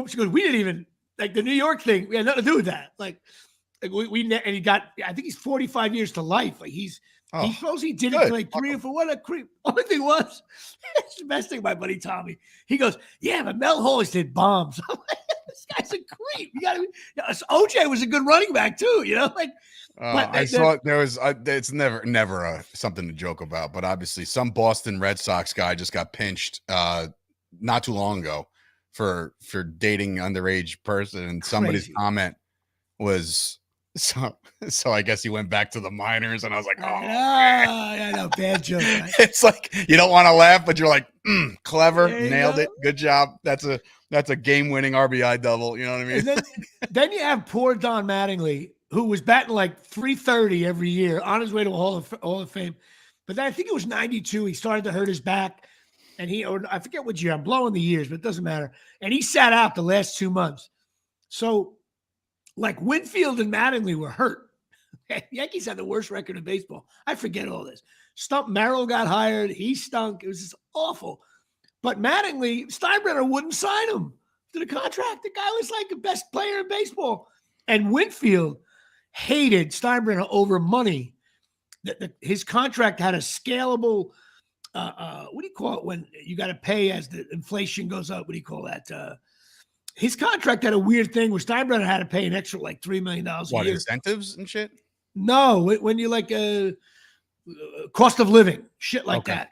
She goes, we didn't even, like the New York thing, we had nothing to do with that. And he got, I think he's 45 years to life. Like he supposed he did it for like 3 or 4. What a creep. Only thing was, it's the best thing, my buddy Tommy. He goes, yeah, but Mel Hall did bombs. I'm like, this guy's a creep. OJ was a good running back too, I saw there was it's never something to joke about, but obviously some Boston Red Sox guy just got pinched not too long ago for dating an underage person, and somebody's comment was so I guess he went back to the minors, and I was like, I know, bad joke. Right? It's like you don't want to laugh, but you're like, clever, nailed it, good job. That's a game-winning RBI double. You know what I mean? And then you have poor Don Mattingly, who was batting like .330 every year on his way to a Hall of Fame. But then I think it was 92. He started to hurt his back. And I forget what year. I'm blowing the years, but it doesn't matter. And he sat out the last 2 months. So, like Winfield and Mattingly were hurt. Yankees had the worst record in baseball. I forget all this. Stump Merrill got hired. He stunk. It was just awful. But Mattingly, Steinbrenner wouldn't sign him to the contract. The guy was like the best player in baseball. And Winfield hated Steinbrenner over money. His contract had a scalable, what do you call it when you got to pay as the inflation goes up? What do you call that? His contract had a weird thing where Steinbrenner had to pay an extra like $3 million a year. Incentives and shit? No, when you like cost of living, shit like that.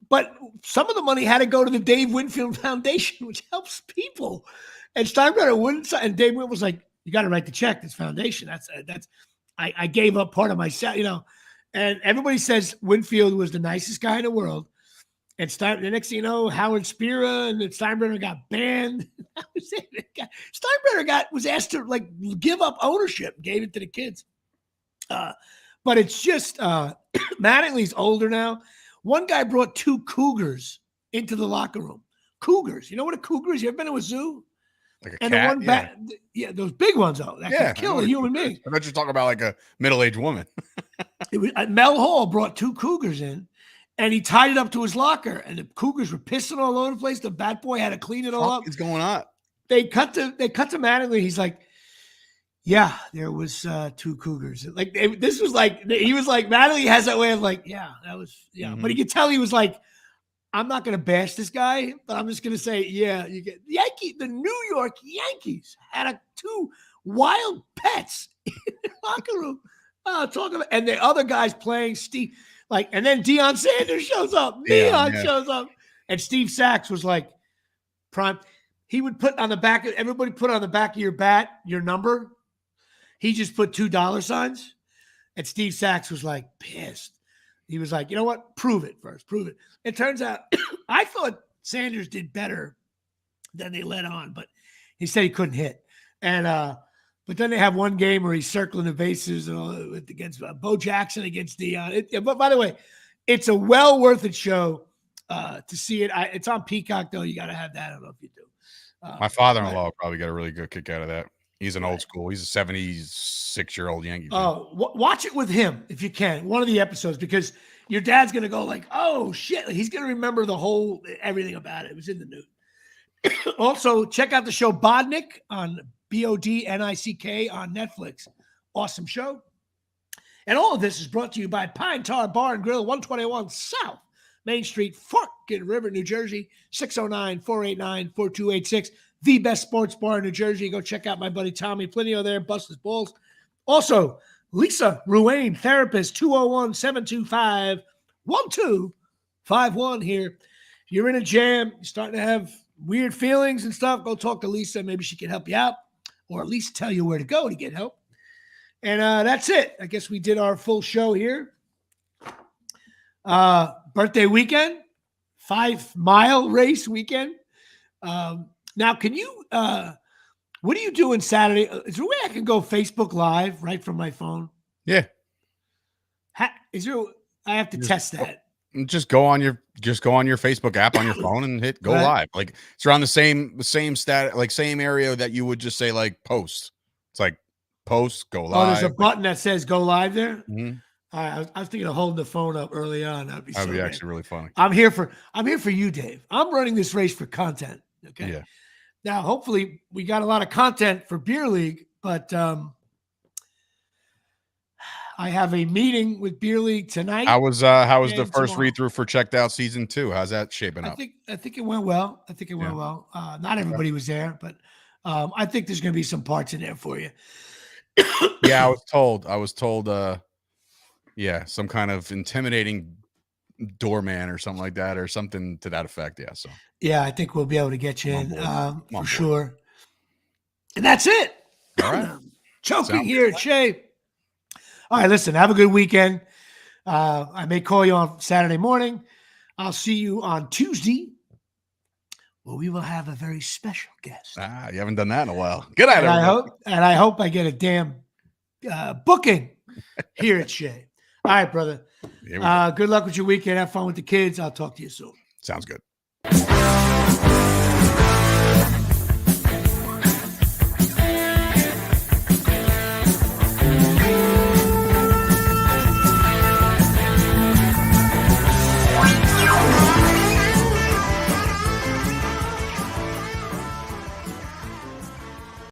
But some of the money had to go to the Dave Winfield Foundation, which helps people. And Steinbrenner wouldn't sign. And Dave Winfield was like, you got to write the check. This foundation. I gave up part of myself, and everybody says Winfield was the nicest guy in the world. And the next thing you know, Howard Spira and then Steinbrenner got banned. That was it. Steinbrenner was asked to like give up ownership, gave it to the kids. But it's just Mattingly's older now. One guy brought 2 cougars into the locker room. Cougars. You know what a cougar is? You ever been to a zoo? Like a cat? Those big ones, though. That can kill a human being. I bet you're talking about like a middle-aged woman. Mel Hall brought 2 cougars in, and he tied it up to his locker, and the cougars were pissing all over the place. The bat boy had to clean it all up. What's going on? They cut to Mattingly. He's like, yeah, there was 2 cougars. Like this was like he was like Mattingly has that way of like, yeah, that was Mm-hmm. But you could tell he was like, I'm not going to bash this guy, but I'm just going to say, yeah, the New York Yankees had 2 wild pets in the locker room. And the other guys playing Steve, and then Deion Sanders shows up. Deion shows up. And Steve Sachs was like, prime. He would put on the back, everybody put on the back of your bat, your number. He just put $2. And Steve Sachs was like pissed. He was like, you know what? Prove it first. Prove it. It turns out I thought Sanders did better than they let on, but he said he couldn't hit. And but then they have one game where he's circling the bases and all against Bo Jackson against Deion. But by the way, it's a well worth it show to see it. It's on Peacock though. You got to have that. I don't know if you do. My father-in-law will probably get a really good kick out of that. He's an old school. He's a 76-year-old Yankee fan. Watch it with him if you can. One of the episodes, because your dad's gonna go like, "Oh shit!" He's gonna remember everything about it. It was in the news. Also, check out the show Bodnick on Bodnick on Netflix. Awesome show. And all of this is brought to you by Pine Tar Bar and Grill, 121 South Main Street, Forkin River, New Jersey, 609-489-4286. The best sports bar in New Jersey. Go check out my buddy Tommy Plinio there. Bust his balls. Also, Lisa Ruane, therapist, 201-725-1251 here. If you're in a jam, you're starting to have weird feelings and stuff, go talk to Lisa. Maybe she can help you out, or at least tell you where to go to get help. And that's it. I guess we did our full show here. Birthday weekend, 5-mile race weekend. Now, can you, what are you doing Saturday? Is there a way I can go Facebook Live right from my phone? Yeah. I have to test that. Just go on your Facebook app on your phone and hit go live. Like it's around the same stat, like same area that you would just say like post. It's like post, go live. Oh, there's a button that says go live there. Mm-hmm. All right, I was thinking of holding the phone up early on. That'd be actually really funny. I'm here for you, Dave. I'm running this race for content. Okay. Yeah. Now, hopefully, we got a lot of content for Beer League, but I have a meeting with Beer League tonight. How was the first read through for Checked Out season 2? How's that shaping up? I think it went well. Well. Not everybody was there, but I think there's going to be some parts in there for you. Yeah, I was told. Some kind of intimidating doorman or something like that, or something to that effect. Yeah. So. Yeah, I think we'll be able to get you in for sure. And that's it. All right. Choking here at Shea. All right, listen, have a good weekend. I may call you on Saturday morning. I'll see you on Tuesday, where we will have a very special guest. You haven't done that in a while. Good night, everybody. I hope I get a damn booking here at Shea. All right, brother. Good luck with your weekend. Have fun with the kids. I'll talk to you soon. Sounds good.